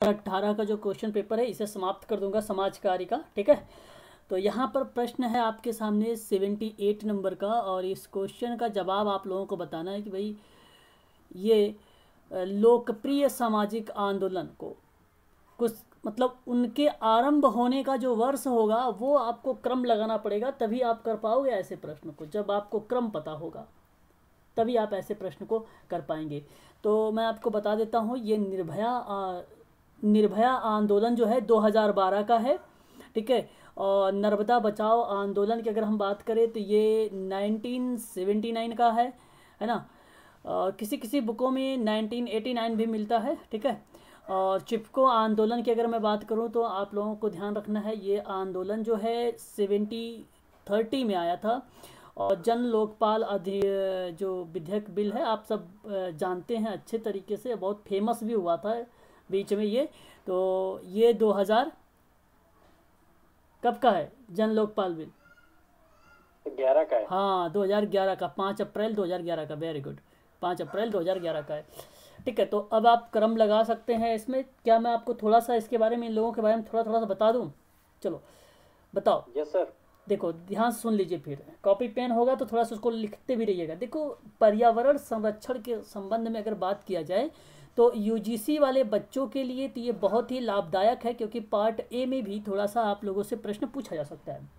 2018 का जो question paper है इसे समाप्त कर दूंगा, समाज कार्य का। ठीक है, तो यहाँ पर प्रश्न है आपके सामने 78 नंबर का, और इस क्वेश्चन का जवाब आप लोगों को बताना है कि भाई ये लोकप्रिय सामाजिक आंदोलन को कुछ मतलब उनके आरंभ होने का जो वर्ष होगा वो आपको क्रम लगाना पड़ेगा, तभी आप कर पाओगे ऐसे प्रश्न को। जब आपको क्रम पता होगा तभी आप ऐसे प्रश्न को कर पाएंगे। तो मैं आपको बता देता हूँ, ये निर्भया आंदोलन जो है 2012 का है। ठीक है, और नर्मदा बचाओ आंदोलन की अगर हम बात करें तो ये 1979 का है ना। किसी किसी बुकों में 1989 भी मिलता है। ठीक है, और चिपको आंदोलन की अगर मैं बात करूं तो आप लोगों को ध्यान रखना है, ये आंदोलन जो है 70-30 में आया था। और जन लोकपाल जो विधेयक बिल है आप सब जानते हैं अच्छे तरीके से, बहुत फेमस भी हुआ था बीच में ये। तो ये 2000 कब का है जन लोकपाल बिल? 11 का है। हाँ 2011 का, 5 अप्रैल 2011 का। वेरी गुड, 5 अप्रैल 2011 का है। ठीक है, तो अब आप क्रम लगा सकते हैं इसमें। क्या मैं आपको थोड़ा सा इसके बारे में, इन लोगों के बारे में थोड़ा थोड़ा सा बता दूं? चलो बताओ। Yes sir. देखो ध्यान से सुन लीजिए, फिर कॉपी पेन होगा तो थोड़ा सा उसको लिखते भी रहिएगा। देखो, पर्यावरण संरक्षण के संबंध में अगर बात किया जाए तो यूजीसी वाले बच्चों के लिए तो ये बहुत ही लाभदायक है, क्योंकि पार्ट ए में भी थोड़ा सा आप लोगों से प्रश्न पूछा जा सकता है।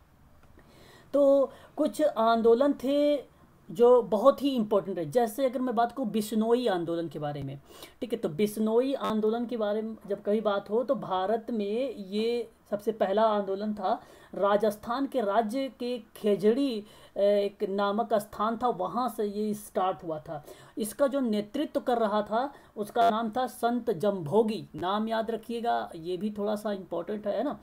तो कुछ आंदोलन थे जो बहुत ही इम्पोर्टेंट है, जैसे अगर मैं बात करूँ बिश्नोई आंदोलन के बारे में। ठीक है, तो बिश्नोई आंदोलन के बारे में जब कभी बात हो तो भारत में ये सबसे पहला आंदोलन था। राजस्थान के राज्य के खेजड़ी एक नामक स्थान था, वहाँ से ये स्टार्ट हुआ था। इसका जो नेतृत्व कर रहा था उसका नाम था संत जमभोगी। नाम याद रखिएगा, ये भी थोड़ा सा इम्पोर्टेंट है ना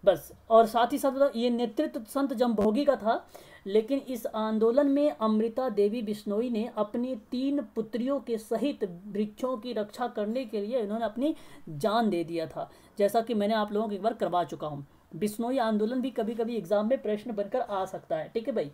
बस। और साथ ही साथ ये नेतृत्व संत जमभोगी का था। लेकिन इस आंदोलन में अमृता देवी बिश्नोई ने अपनी 3 पुत्रियों के सहित वृक्षों की रक्षा करने के लिए इन्होंने अपनी जान दे दिया था, जैसा कि मैंने आप लोगों को एक बार करवा चुका हूँ। बिश्नोई आंदोलन भी कभी कभी एग्जाम में प्रश्न बनकर आ सकता है। ठीक है भाई,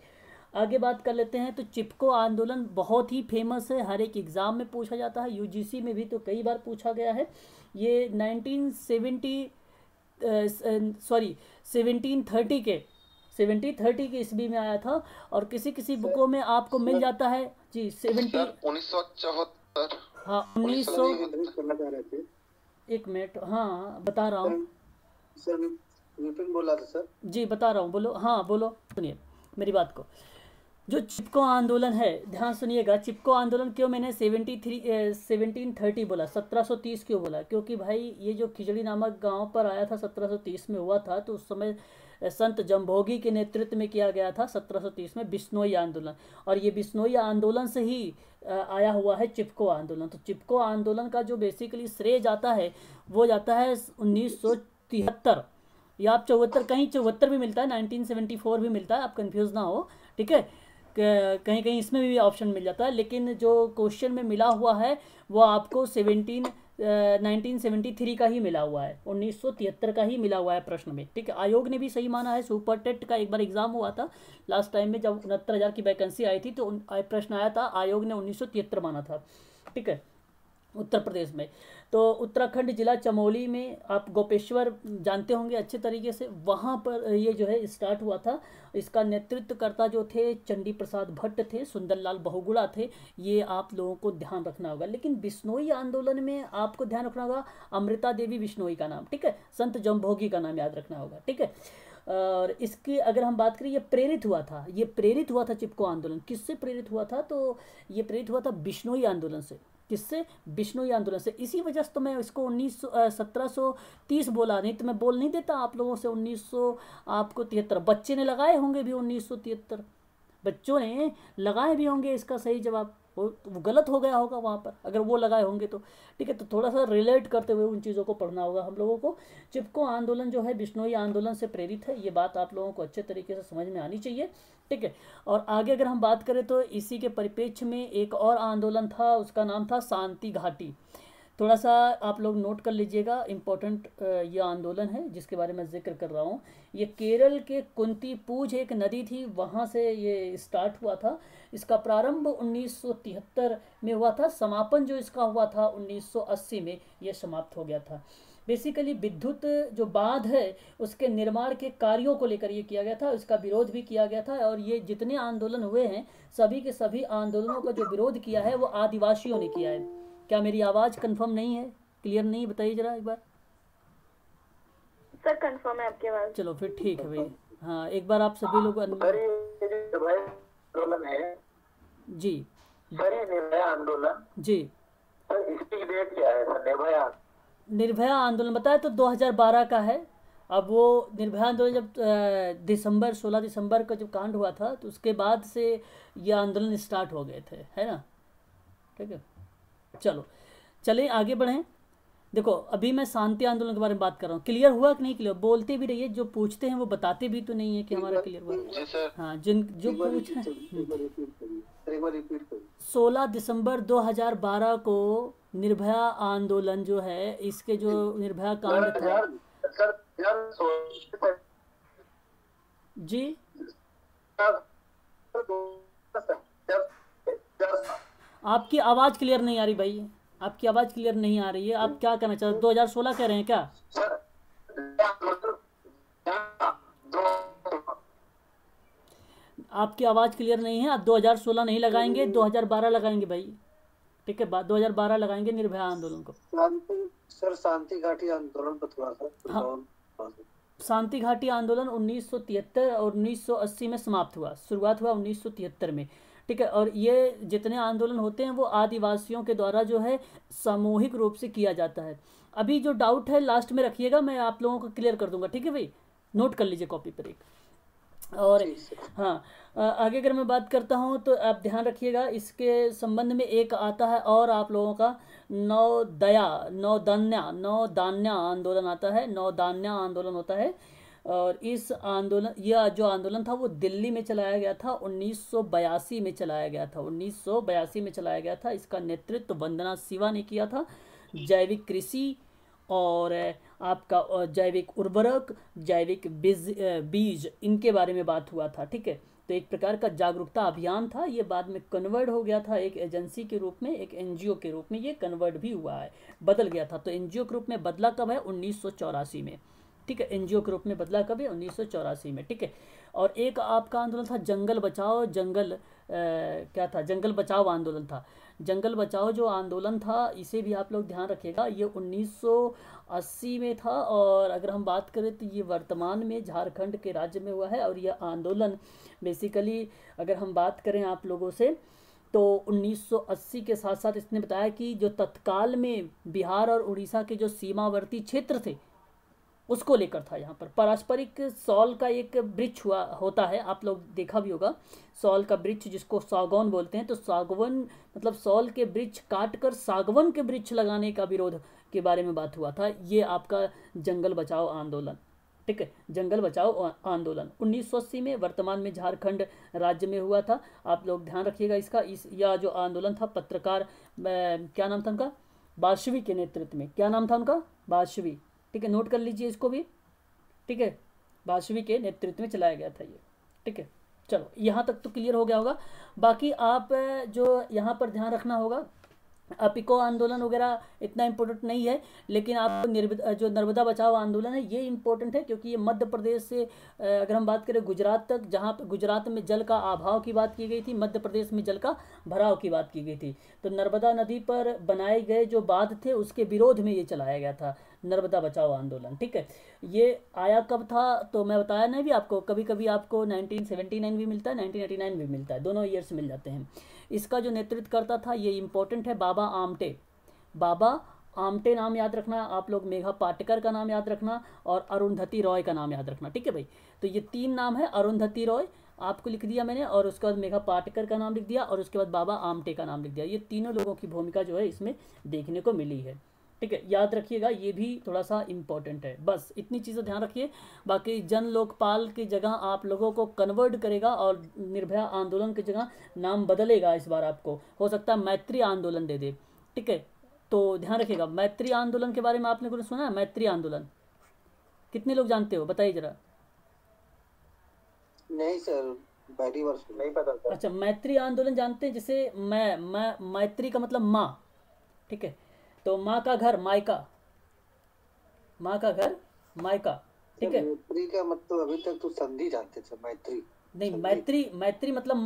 आगे बात कर लेते हैं। तो चिपको आंदोलन बहुत ही फेमस है, हर एक एग्जाम में पूछा जाता है, यूजीसी में भी तो कई बार पूछा गया है। ये 1730 के ईस्वी में आया था, और किसी किसी बुकों में आपको मिल जाता है जी 70। 1974। हाँ 1900। करना चाह रहे थे। एक मिनट, हाँ बता रहा हूँ सर विपिन बोला था सर। जी, बता रहा हूँ, बोलो। हाँ बोलो, सुनिए मेरी बात को। जो चिपको आंदोलन है, ध्यान सुनिएगा। चिपको आंदोलन क्यों मैंने 1730 बोला, 1730 क्यों बोला? क्योंकि भाई ये जो खिचड़ी नामक गांव पर आया था 1730 में हुआ था, तो उस समय संत जमभोगी के नेतृत्व में किया गया था 1730 में बिश्नोई आंदोलन। और ये बिश्नोई आंदोलन से ही आया हुआ है चिपको आंदोलन। तो चिपको आंदोलन का जो बेसिकली श्रेय जाता है वो जाता है 1973, या आप 74, कहीं 74 भी मिलता है, 1974 भी मिलता है, आप कंफ्यूज ना हो। ठीक है, कहीं कहीं इसमें भी ऑप्शन मिल जाता है, लेकिन जो क्वेश्चन में मिला हुआ है वो आपको 1973 का ही मिला हुआ है, 1973 का ही मिला हुआ है प्रश्न में। ठीक है, आयोग ने भी सही माना है। सुपर टेट का एक बार एग्जाम हुआ था लास्ट टाइम में, जब 69,000 की वैकेंसी आई थी तो प्रश्न आया था, आयोग ने 1973 माना था। ठीक है, उत्तर प्रदेश में। तो उत्तराखंड जिला चमोली में आप गोपेश्वर जानते होंगे अच्छे तरीके से, वहाँ पर ये जो है स्टार्ट हुआ था। इसका नेतृत्वकर्ता जो थे चंडी प्रसाद भट्ट थे, सुंदरलाल बहुगुणा थे, ये आप लोगों को ध्यान रखना होगा। लेकिन बिश्नोई आंदोलन में आपको ध्यान रखना होगा अमृता देवी बिश्नोई का नाम। ठीक है, संत जमभोगी का नाम याद रखना होगा। ठीक है, और इसकी अगर हम बात करें, ये प्रेरित हुआ था चिपको आंदोलन। किससे प्रेरित हुआ था? तो ये प्रेरित हुआ था बिश्नोई आंदोलन से। किससे? बिश्नोई आंदोलन से। इसी वजह से तो मैं इसको 1730 बोला, नहीं तो मैं बोल नहीं देता आप लोगों से 1900 आपको 73। बच्चे ने लगाए होंगे भी 1973, बच्चों ने लगाए भी होंगे इसका सही जवाब। वो गलत हो गया होगा वहाँ पर अगर वो लगाए होंगे तो। ठीक है, तो थोड़ा सा रिलेट करते हुए उन चीज़ों को पढ़ना होगा हम लोगों को। चिपको आंदोलन जो है बिश्नोई आंदोलन से प्रेरित है, ये बात आप लोगों को अच्छे तरीके से समझ में आनी चाहिए। ठीक है, और आगे अगर हम बात करें तो इसी के परिप्रेक्ष्य में एक और आंदोलन था, उसका नाम था शांति घाटी। थोड़ा सा आप लोग नोट कर लीजिएगा, इम्पोर्टेंट ये आंदोलन है जिसके बारे में जिक्र कर रहा हूँ। ये केरल के कुंतीपूज एक नदी थी, वहाँ से ये स्टार्ट हुआ था। इसका प्रारंभ 1973 में हुआ था, समापन जो इसका हुआ था 1980 में ये समाप्त हो गया था। बेसिकली विद्युत जो बांध है उसके निर्माण के कार्यों को लेकर ये किया गया था, इसका विरोध भी किया गया था। और ये जितने आंदोलन हुए हैं सभी के सभी आंदोलनों का जो विरोध किया है वो आदिवासियों ने किया है। क्या मेरी आवाज़ कंफर्म नहीं है, क्लियर नहीं, बताइए जरा एक बार। सर कंफर्म है आपकी आवाज। चलो फिर ठीक है भाई। हाँ, एक बार आप सभी लोग सर ये जो निर्भया आंदोलन है, जी सर ये निर्भया आंदोलन, जी सर इसकी डेट क्या है सर? निर्भया आंदोलन बताया तो 2012 का है। अब वो निर्भया आंदोलन जब दिसंबर 16 दिसंबर का जब कांड हुआ था तो उसके बाद से ये आंदोलन स्टार्ट हो गए थे, है ना। ठीक है, चलो चलें आगे बढ़ें। देखो अभी मैं शांति आंदोलन के बारे में बात कर रहा हूँ। क्लियर हुआ कि नहीं क्लियर? बोलते भी रहिए, जो पूछते हैं वो बताते भी तो नहीं है कि हमारा क्लियर हुआ। जी सर। हाँ, जिन जो पूछ रहे हैं। एक बार रिपीट करिए। 16 दिसंबर 2012 को निर्भया आंदोलन जो है, इसके जो निर्भया कांड था। सर यार जी आपकी आवाज़ क्लियर नहीं आ रही भाई, आपकी आवाज़ क्लियर नहीं आ रही है। आप क्या कहना चाहते हो, 2016 कह रहे हैं क्या? आपकी आवाज़ क्लियर नहीं है। आप 2016 नहीं लगाएंगे, 2012 लगाएंगे भाई। ठीक है, 2012 लगाएंगे निर्भया आंदोलन को। सर शांति घाटी आंदोलन पर थोड़ा सा। हाँ, शांति घाटी आंदोलन 1973 और 1980 में समाप्त हुआ, शुरुआत हुआ 1973 में। ठीक है, और ये जितने आंदोलन होते हैं वो आदिवासियों के द्वारा जो है सामूहिक रूप से किया जाता है। अभी जो डाउट है लास्ट में रखिएगा, मैं आप लोगों को क्लियर कर दूंगा। ठीक है भाई, नोट कर लीजिए कॉपी पर एक। और हाँ, आगे अगर मैं बात करता हूँ तो आप ध्यान रखिएगा, इसके संबंध में एक आता है और आप लोगों का नौदान्या आंदोलन आता है। नौदान्या आंदोलन होता है। और इस आंदोलन, यह जो आंदोलन था वो दिल्ली में चलाया गया था, 1982 में चलाया गया था। 1982 में चलाया गया था। इसका नेतृत्व वंदना शिवा ने किया था। जैविक कृषि और आपका जैविक उर्वरक, जैविक बीज, इनके बारे में बात हुआ था। ठीक है, तो एक प्रकार का जागरूकता अभियान था। ये बाद में कन्वर्ट हो गया था एक एजेंसी के रूप में, एक एनजीओ के रूप में ये कन्वर्ट भी हुआ है, बदल गया था। तो एनजीओ के रूप में बदला कब है? 1984 में। ठीक है, एनजीओ के रूप में बदला कब है? 1984 में। ठीक है, और एक आपका आंदोलन था जंगल बचाओ, क्या था? जंगल बचाओ आंदोलन था। जंगल बचाओ जो आंदोलन था, इसे भी आप लोग ध्यान रखिएगा, ये 1980 में था। और अगर हम बात करें तो ये वर्तमान में झारखंड के राज्य में हुआ है। और यह आंदोलन बेसिकली अगर हम बात करें आप लोगों से तो 1980 के साथ साथ इसने बताया कि जो तत्काल में बिहार और उड़ीसा के जो सीमावर्ती क्षेत्र थे उसको लेकर था। यहाँ पर पारस्परिक सॉल का एक वृक्ष हुआ होता है, आप लोग देखा भी होगा, सॉल का वृक्ष जिसको सागौन बोलते हैं। तो सागवन मतलब सॉल के वृक्ष काट कर सागवन के वृक्ष लगाने का विरोध के बारे में बात हुआ था। ये आपका जंगल बचाओ आंदोलन। ठीक है, जंगल बचाओ आंदोलन 1980 में वर्तमान में झारखंड राज्य में हुआ था। आप लोग ध्यान रखिएगा इसका। यह जो आंदोलन था पत्रकार क्या नाम था उनका? बाशवी के नेतृत्व में। क्या नाम था उनका? बाशवी। ठीक है, नोट कर लीजिए इसको भी। ठीक है, बाशवी के नेतृत्व में चलाया गया था ये। ठीक है, चलो यहाँ तक तो क्लियर हो गया होगा। बाकी आप जो यहाँ पर ध्यान रखना होगा, अपिको आंदोलन वगैरह इतना इम्पोर्टेंट नहीं है, लेकिन आप जो नर्मदा बचाओ आंदोलन है ये इम्पोर्टेंट है, क्योंकि ये मध्य प्रदेश से अगर हम बात करें गुजरात तक, जहाँ पर गुजरात में जल का अभाव की बात की गई थी, मध्य प्रदेश में जल का भराव की बात की गई थी। तो नर्मदा नदी पर बनाए गए जो बांध थे उसके विरोध में ये चलाया गया था नर्मदा बचाओ आंदोलन। ठीक है, ये आया कब था तो मैं बताया नहीं भी आपको, कभी कभी आपको 1979 भी मिलता है, 1989 भी मिलता है, दोनों ईयर्स मिल जाते हैं। इसका जो नेतृत्व करता था ये इम्पोर्टेंट है, बाबा आमटे। बाबा आमटे नाम याद रखना आप लोग, मेघा पाटेकर का नाम याद रखना और अरुंधति रॉय का नाम याद रखना। ठीक है भाई, तो ये तीन नाम है, अरुंधति रॉय आपको लिख दिया मैंने, और उसके बाद मेघा पाटेकर का नाम लिख दिया, और उसके बाद बाबा आमटे का नाम लिख दिया। ये तीनों लोगों की भूमिका जो है इसमें देखने को मिली है। ठीक है, याद रखिएगा, ये भी थोड़ा सा इम्पोर्टेंट है। बस इतनी चीज़ें ध्यान रखिए। बाकी जन लोकपाल की जगह आप लोगों को कन्वर्ट करेगा और निर्भया आंदोलन की जगह नाम बदलेगा। इस बार आपको हो सकता है मैत्री आंदोलन दे दे। ठीक है, तो ध्यान रखिएगा, मैत्री आंदोलन के बारे में आपने कुछ सुना है? मैत्री आंदोलन कितने लोग जानते हो, बताइए जरा। नहीं सर, पहली बार सुना। नहीं पता सर। अच्छा, मैत्री आंदोलन जानते हैं, जिसे मैं मैत्री का मतलब माँ, ठीक है, तो माँ का घर मायका, माँ का घर मायका, ठीक है। मैत्री का मतलब अभी तक तो संधि जानते थे, मैत्री नहीं, संधि। मैत्री मतलब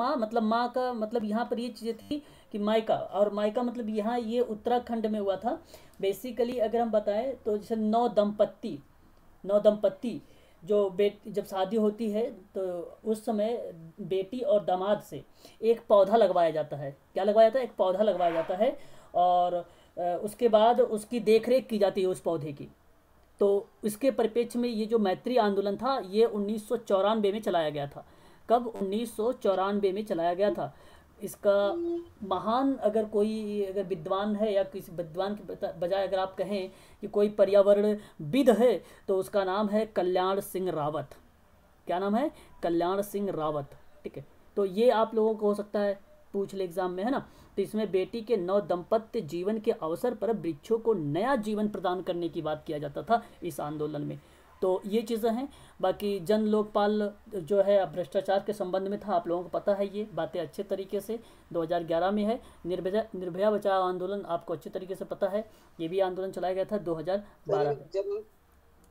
माँ का मतलब यहाँ पर ये चीज़ें थी कि मायका, और मायका मतलब यहाँ ये उत्तराखंड में हुआ था बेसिकली। अगर हम बताएं तो जैसे नौ दंपत्ति जो जब शादी होती है तो उस समय बेटी और दामाद से एक पौधा लगवाया जाता है। क्या लगवाया जाता है? एक पौधा लगवाया जाता है, और उसके बाद उसकी देखरेख की जाती है उस पौधे की। तो इसके परिप्रेक्ष्य में ये जो मैत्री आंदोलन था ये 1994 में चलाया गया था। कब? 1994 में चलाया गया था। इसका महान अगर कोई अगर विद्वान है, या किसी विद्वान के बजाय अगर आप कहें कि कोई पर्यावरणविद है, तो उसका नाम है कल्याण सिंह रावत। क्या नाम है? कल्याण सिंह रावत, ठीक है। तो ये आप लोगों को हो सकता है पूछ ले एग्जाम में, है ना। तो इसमें बेटी के नव दंपत्य जीवन के अवसर पर वृक्षों को नया जीवन प्रदान करने की बात किया जाता था इस आंदोलन में। तो ये चीज़ें हैं। बाकी जन लोकपाल जो है भ्रष्टाचार के संबंध में था, आप लोगों को पता है ये बातें अच्छे तरीके से। 2011 में है। निर्भया बचाओ आंदोलन आपको अच्छे तरीके से पता है, ये भी आंदोलन चलाया गया था 2012 में।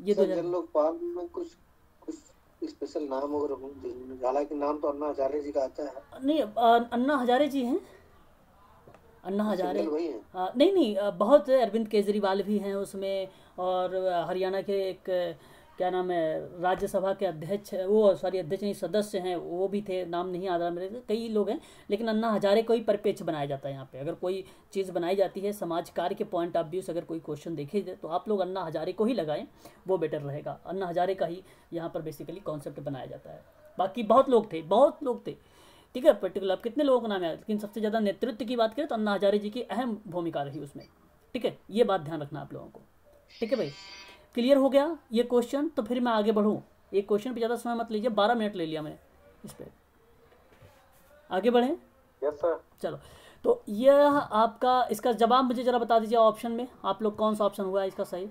ये जन लोकपाल में कुछ स्पेशल नाम वगैरह होंगे, हालांकि नाम तो अन्ना हजारे जी का आता है। नहीं, अन्ना हजारे जी हैं, अन्ना हजारे वही है। नहीं, बहुत अरविंद केजरीवाल भी हैं उसमें, और हरियाणा के एक क्या नाम है राज्यसभा के अध्यक्ष, वो सॉरी अध्यक्ष नहीं सदस्य हैं, वो भी थे, नाम नहीं आ रहा मेरे को, कई लोग हैं। लेकिन अन्ना हजारे को ही परिप्रेक्ष्य बनाया जाता है यहाँ पे। अगर कोई चीज़ बनाई जाती है समाज कार्य के पॉइंट ऑफ व्यू से, अगर कोई क्वेश्चन देखे जाए तो आप लोग अन्ना हजारे को ही लगाएं, वो बेटर रहेगा। अन्ना हजारे का ही यहाँ पर बेसिकली कॉन्सेप्ट बनाया जाता है। बाकी बहुत लोग थे, ठीक है। पर्टिकुलर अब कितने लोगों का नाम है, लेकिन सबसे ज़्यादा नेतृत्व की बात करें तो अन्ना हजारे जी की अहम भूमिका रही उसमें, ठीक है। ये बात ध्यान रखना आप लोगों को, ठीक है भाई। क्लियर हो गया ये क्वेश्चन? तो फिर मैं आगे बढ़ूँ। एक क्वेश्चन पे ज़्यादा समय मत लीजिए, 12 मिनट ले लिया मैंने इस पर। आगे बढ़ें? Yes sir. चलो, तो यह आपका, इसका जवाब मुझे ज़रा बता दीजिए ऑप्शन में, आप लोग कौन सा ऑप्शन हुआ है इसका सही?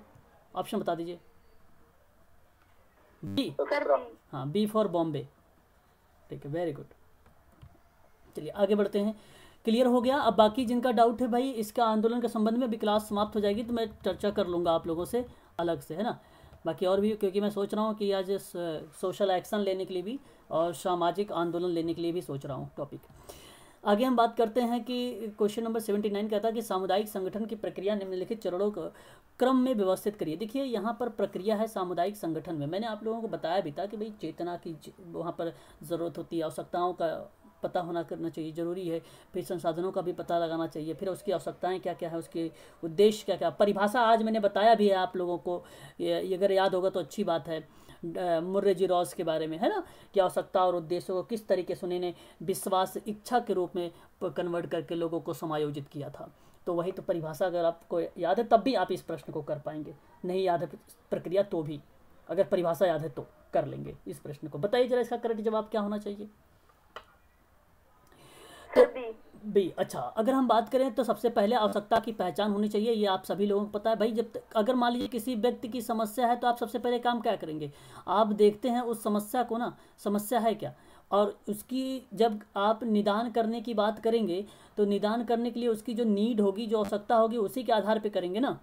ऑप्शन बता दीजिए। बी। हाँ, बी फॉर बॉम्बे, ठीक है, वेरी गुड। चलिए आगे बढ़ते हैं। क्लियर हो गया? अब बाकी जिनका डाउट है भाई इसका आंदोलन के संबंध में, अभी क्लास समाप्त हो जाएगी तो मैं चर्चा कर लूँगा आप लोगों से अलग से, है ना। बाकी और भी, क्योंकि मैं सोच रहा हूँ कि आज सोशल एक्शन लेने के लिए भी और सामाजिक आंदोलन लेने के लिए भी सोच रहा हूँ टॉपिक। आगे हम बात करते हैं कि क्वेश्चन नंबर 79 कहता है कि सामुदायिक संगठन की प्रक्रिया निम्नलिखित चरणों को क्रम में व्यवस्थित करिए। देखिए यहाँ पर प्रक्रिया है सामुदायिक संगठन में, मैंने आप लोगों को बताया भी था कि भाई चेतना की वहाँ पर ज़रूरत होती है, आवश्यकताओं का पता होना करना चाहिए, ज़रूरी है। फिर संसाधनों का भी पता लगाना चाहिए, फिर उसकी आवश्यकताएं क्या क्या है, उसके उद्देश्य क्या क्या। परिभाषा आज मैंने बताया भी है आप लोगों को, ये अगर याद होगा तो अच्छी बात है। मुर्रे जी रॉस के बारे में, है ना, कि आवश्यकता और उद्देश्यों को किस तरीके से उन्होंने विश्वास इच्छा के रूप में कन्वर्ट करके लोगों को समायोजित किया था। तो वही तो परिभाषा अगर आपको याद है तब भी आप इस प्रश्न को कर पाएंगे, नहीं याद है प्रक्रिया तो भी, अगर परिभाषा याद है तो कर लेंगे इस प्रश्न को। बताइए जरा इसका करेक्ट जवाब क्या होना चाहिए? तो बी। अच्छा, अगर हम बात करें तो सबसे पहले आवश्यकता की पहचान होनी चाहिए, ये आप सभी लोगों को पता है भाई। जब तक अगर मान लीजिए किसी व्यक्ति की समस्या है तो आप सबसे पहले काम क्या करेंगे? आप देखते हैं उस समस्या को ना, समस्या है क्या, और उसकी जब आप निदान करने की बात करेंगे तो निदान करने के लिए उसकी जो नीड होगी, जो आवश्यकता होगी, उसी के आधार पर करेंगे ना।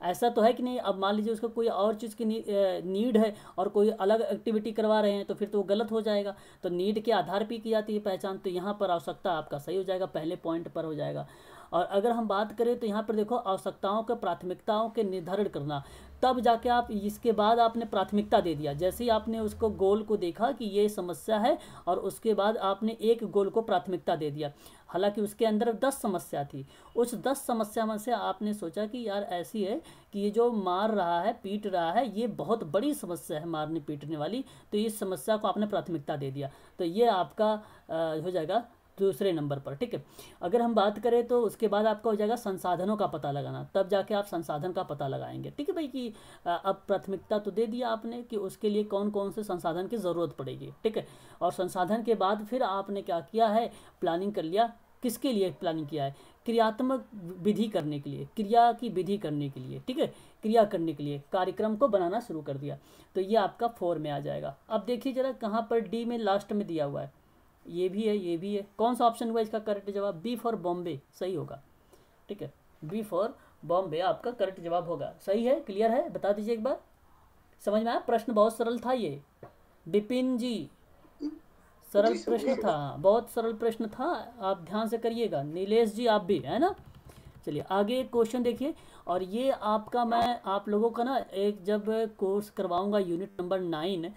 ऐसा तो है कि नहीं, अब मान लीजिए उसको कोई और चीज़ की नीड है और कोई अलग एक्टिविटी करवा रहे हैं तो फिर तो वो गलत हो जाएगा। तो नीड के आधार पे की जाती है पहचान, तो यहाँ पर आवश्यकता आपका सही हो जाएगा, पहले पॉइंट पर हो जाएगा। और अगर हम बात करें तो यहाँ पर देखो आवश्यकताओं के प्राथमिकताओं के निर्धारण करना, तब जाके आप इसके बाद आपने प्राथमिकता दे दिया। जैसे ही आपने उसको गोल को देखा कि ये समस्या है और उसके बाद आपने एक गोल को प्राथमिकता दे दिया। हालांकि उसके अंदर 10 समस्या थी, उस 10 समस्या में से आपने सोचा कि यार ऐसी है कि ये जो मार रहा है, पीट रहा है, ये बहुत बड़ी समस्या है मारने पीटने वाली, तो इस समस्या को आपने प्राथमिकता दे दिया। तो ये आपका हो जाएगा दूसरे नंबर पर, ठीक है। अगर हम बात करें तो उसके बाद आपका हो जाएगा संसाधनों का पता लगाना, तब जाके आप संसाधन का पता लगाएंगे, ठीक है भाई। कि अब प्राथमिकता तो दे दिया आपने कि उसके लिए कौन कौन से संसाधन की ज़रूरत पड़ेगी, ठीक है। और संसाधन के बाद फिर आपने क्या किया है, प्लानिंग कर लिया किसके लिए प्लानिंग किया है? क्रियात्मक विधि करने के लिए, क्रिया की विधि करने के लिए, ठीक है, क्रिया करने के लिए कार्यक्रम को बनाना शुरू कर दिया। तो ये आपका 4 में आ जाएगा। अब देखिए जरा कहाँ पर डी में लास्ट में दिया हुआ है, ये भी है, ये भी है। कौन सा ऑप्शन हुआ इसका करेक्ट जवाब? बी फॉर बॉम्बे सही होगा, ठीक है, बी फॉर बॉम्बे आपका करेक्ट जवाब होगा। सही है, क्लियर है, बता दीजिए एक बार। समझ में आया? प्रश्न बहुत सरल था ये विपिन जी, सरल प्रश्न था, बहुत सरल प्रश्न था, आप ध्यान से करिएगा। नीलेश जी आप भी, है ना। चलिए आगे एक क्वेश्चन देखिए, और ये आपका मैं आप लोगों का ना एक जब कोर्स करवाऊंगा यूनिट नंबर 9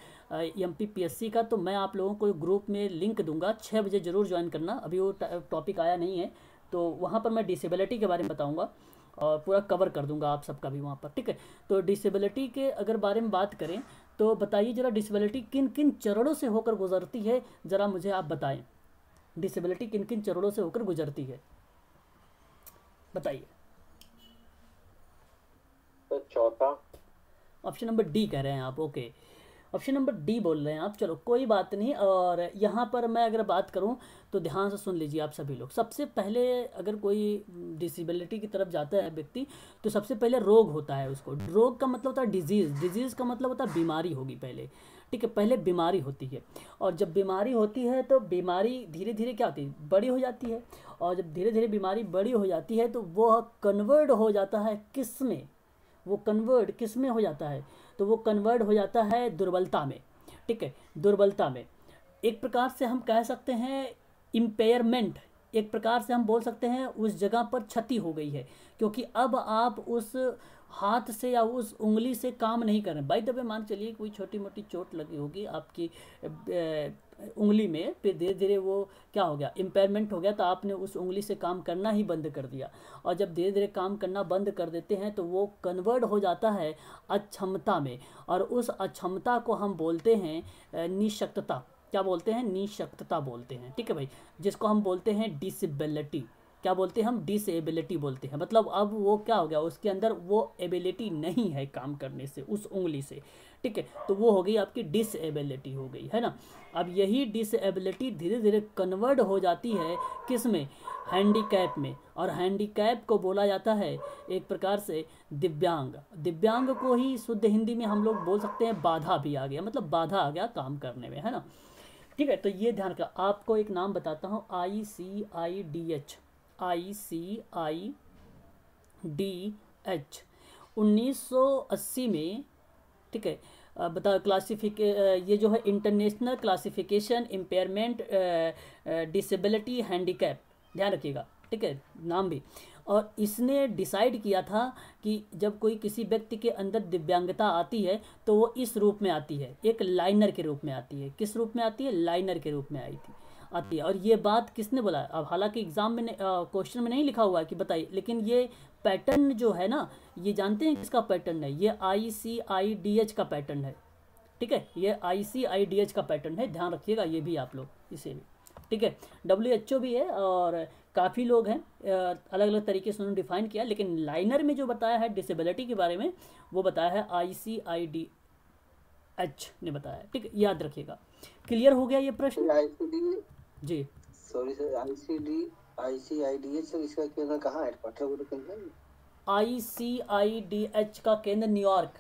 MPPSC का, तो मैं आप लोगों को ग्रुप में लिंक दूंगा, 6 बजे ज़रूर ज्वाइन करना। अभी वो टॉपिक आया नहीं है, तो वहाँ पर मैं डिसेबिलिटी के बारे में बताऊँगा और पूरा कवर कर दूंगा आप सबका भी वहाँ पर, ठीक है। तो डिसेबिलिटी के अगर बारे में बात करें तो बताइए जरा डिसेबिलिटी किन किन चरणों से होकर गुजरती है, ज़रा मुझे आप बताएं। डिसेबिलिटी किन किन चरणों से होकर गुजरती है, बताइए। तो चौथा ऑप्शन नंबर डी कह रहे हैं आप, ओके, ऑप्शन नंबर डी बोल रहे हैं आप। चलो कोई बात नहीं। और यहाँ पर मैं अगर बात करूँ तो ध्यान से सुन लीजिए आप सभी लोग। सबसे पहले अगर कोई डिसेबिलिटी की तरफ जाता है व्यक्ति, तो सबसे पहले रोग होता है उसको। रोग का मतलब होता है डिजीज़, डिजीज़ का मतलब होता है बीमारी होगी पहले, ठीक है, पहले बीमारी होती है। और जब बीमारी होती है तो बीमारी धीरे धीरे क्या होती है, बड़ी हो जाती है। और जब धीरे धीरे बीमारी बड़ी हो जाती है तो वह कन्वर्ट हो जाता है किस में, वो कन्वर्ट किस में हो जाता है, तो वो कन्वर्ट हो जाता है दुर्बलता में, ठीक है, दुर्बलता में। एक प्रकार से हम कह सकते हैं इम्पेयरमेंट, एक प्रकार से हम बोल सकते हैं उस जगह पर क्षति हो गई है, क्योंकि अब आप उस हाथ से या उस उंगली से काम नहीं कर रहे। बाय द वे मान चलिए कोई छोटी मोटी चोट लगी होगी आपकी उंगली में, फिर धीरे धीरे वो क्या हो गया, इम्पेयरमेंट हो गया, तो आपने उस उंगली से काम करना ही बंद कर दिया। और जब धीरे धीरे काम करना बंद कर देते हैं तो वो कन्वर्ट हो जाता है अक्षमता में, और उस अक्षमता को हम बोलते हैं निशक्तता। क्या बोलते हैं? निशक्तता बोलते हैं, ठीक है भाई, जिसको हम बोलते हैं डिसेबिलिटी। क्या बोलते हैं हम? डिसेबिलिटी बोलते हैं। मतलब अब वो क्या हो गया, उसके अंदर वो एबिलिटी नहीं है काम करने से उस उंगली से, ठीक है, तो वो हो गई आपकी डिसेबिलिटी हो गई, है ना। अब यही डिसेबिलिटी धीरे धीरे कन्वर्ट हो जाती है किस में, हैंडीकैप में। और हैंडीकैप को बोला जाता है एक प्रकार से दिव्यांग। दिव्यांग को ही शुद्ध हिंदी में हम लोग बोल सकते हैं बाधा भी आ गया, मतलब बाधा आ गया काम करने में, है ना, ठीक है। तो ये ध्यान का आपको एक नाम बताता हूँ, ICIDH, ICIDH 1980 में, ठीक है, बताओ ये जो है international classification impairment disability handicap, ध्यान रखिएगा, ठीक है, नाम भी। और इसने डिसाइड किया था कि जब कोई किसी व्यक्ति के अंदर दिव्यांगता आती है तो वो इस रूप में आती है, एक लाइनर के रूप में आती है। किस रूप में आती है? लाइनर के रूप में आती है। और ये बात किसने बोला? अब हालांकि एग्जाम में क्वेश्चन में नहीं लिखा हुआ है कि बताइए, लेकिन ये पैटर्न जो है ना, ये जानते हैं किसका पैटर्न है? ये ICIDH का पैटर्न है, ठीक है, ये ICIDH का पैटर्न है, ध्यान रखिएगा ये भी आप लोग इसे भी, ठीक है। WHO भी है और काफ़ी लोग हैं, अलग अलग तरीके से उन्होंने डिफाइन किया, लेकिन लाइनर में जो बताया है डिसेबिलिटी के बारे में वो बताया है ICIDH ने बताया है, ठीक है, याद रखिएगा। क्लियर हो गया ये प्रश्न जी? सॉरी सर, ICIDH सर, इसका केंद्र कहाँ है? ICIDH का केंद्र न्यूयॉर्क,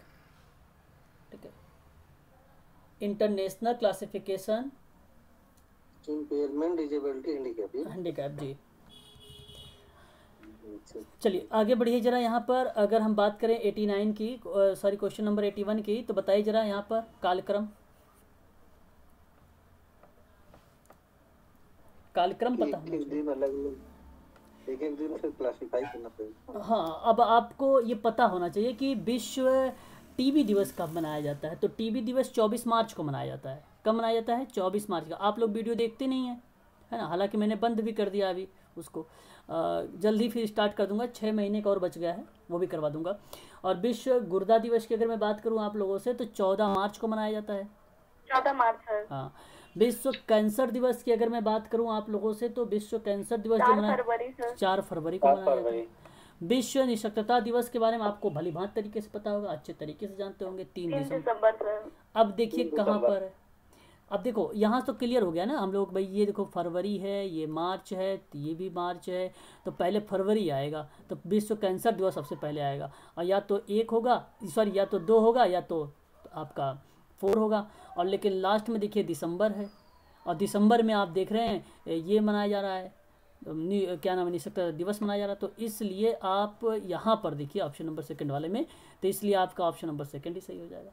ठीक है, international classification impairment disability handicap जी। चलिए आगे बढ़िए जरा। यहाँ पर अगर हम बात करें 89 की, सॉरी क्वेश्चन नंबर 81 की, तो बताइए जरा यहाँ पर कालक्रम पता होना चाहिए। एक दिन फिर क्लासिफाई करना पड़ेगा। हाँ, अब आपको ये पता होना चाहिए कि विश्व टीबी दिवस कब मनाया जाता है। तो टीबी दिवस 24 मार्च को मनाया जाता है। कब मनाया जाता है? 24 मार्च का। आप लोग वीडियो देखते नहीं हैं, है ना, हालांकि मैंने बंद भी कर दिया अभी उसको, जल्दी फिर स्टार्ट कर दूंगा, 6 महीने का और बच गया है, वो भी करवा दूंगा। और विश्व गुर्दा दिवस की अगर मैं बात करूं आप लोगों से, तो 14 मार्च को मनाया जाता है। 14 मार्च है। हाँ। विश्व कैंसर दिवस की अगर मैं बात करूं आप लोगों से, तो विश्व कैंसर दिवस जो मनाया 4 फरवरी को मनाया जाता है। विश्व निशक्तता दिवस के बारे में आपको भली भांति तरीके से पता होगा, अच्छे तरीके से जानते होंगे, 3 दिसंबर। अब देखिए कहाँ पर है, अब देखो यहाँ तो क्लियर हो गया ना हम लोग भाई, ये देखो फरवरी है, ये मार्च है, तो ये भी मार्च है, तो पहले फरवरी आएगा, तो विश्व कैंसर दिवस सबसे पहले आएगा, और या तो एक होगा, सॉरी या तो दो होगा या तो आपका 4 होगा, और लेकिन लास्ट में देखिए दिसंबर है, और दिसंबर में आप देख रहे हैं ये मनाया जा रहा है, क्या नाम है, निःशक्तता दिवस मनाया जा रहा है, तो इसलिए आप यहाँ पर देखिए ऑप्शन नंबर सेकंड वाले में, तो इसलिए आपका ऑप्शन नंबर सेकंड ही सही हो जाएगा।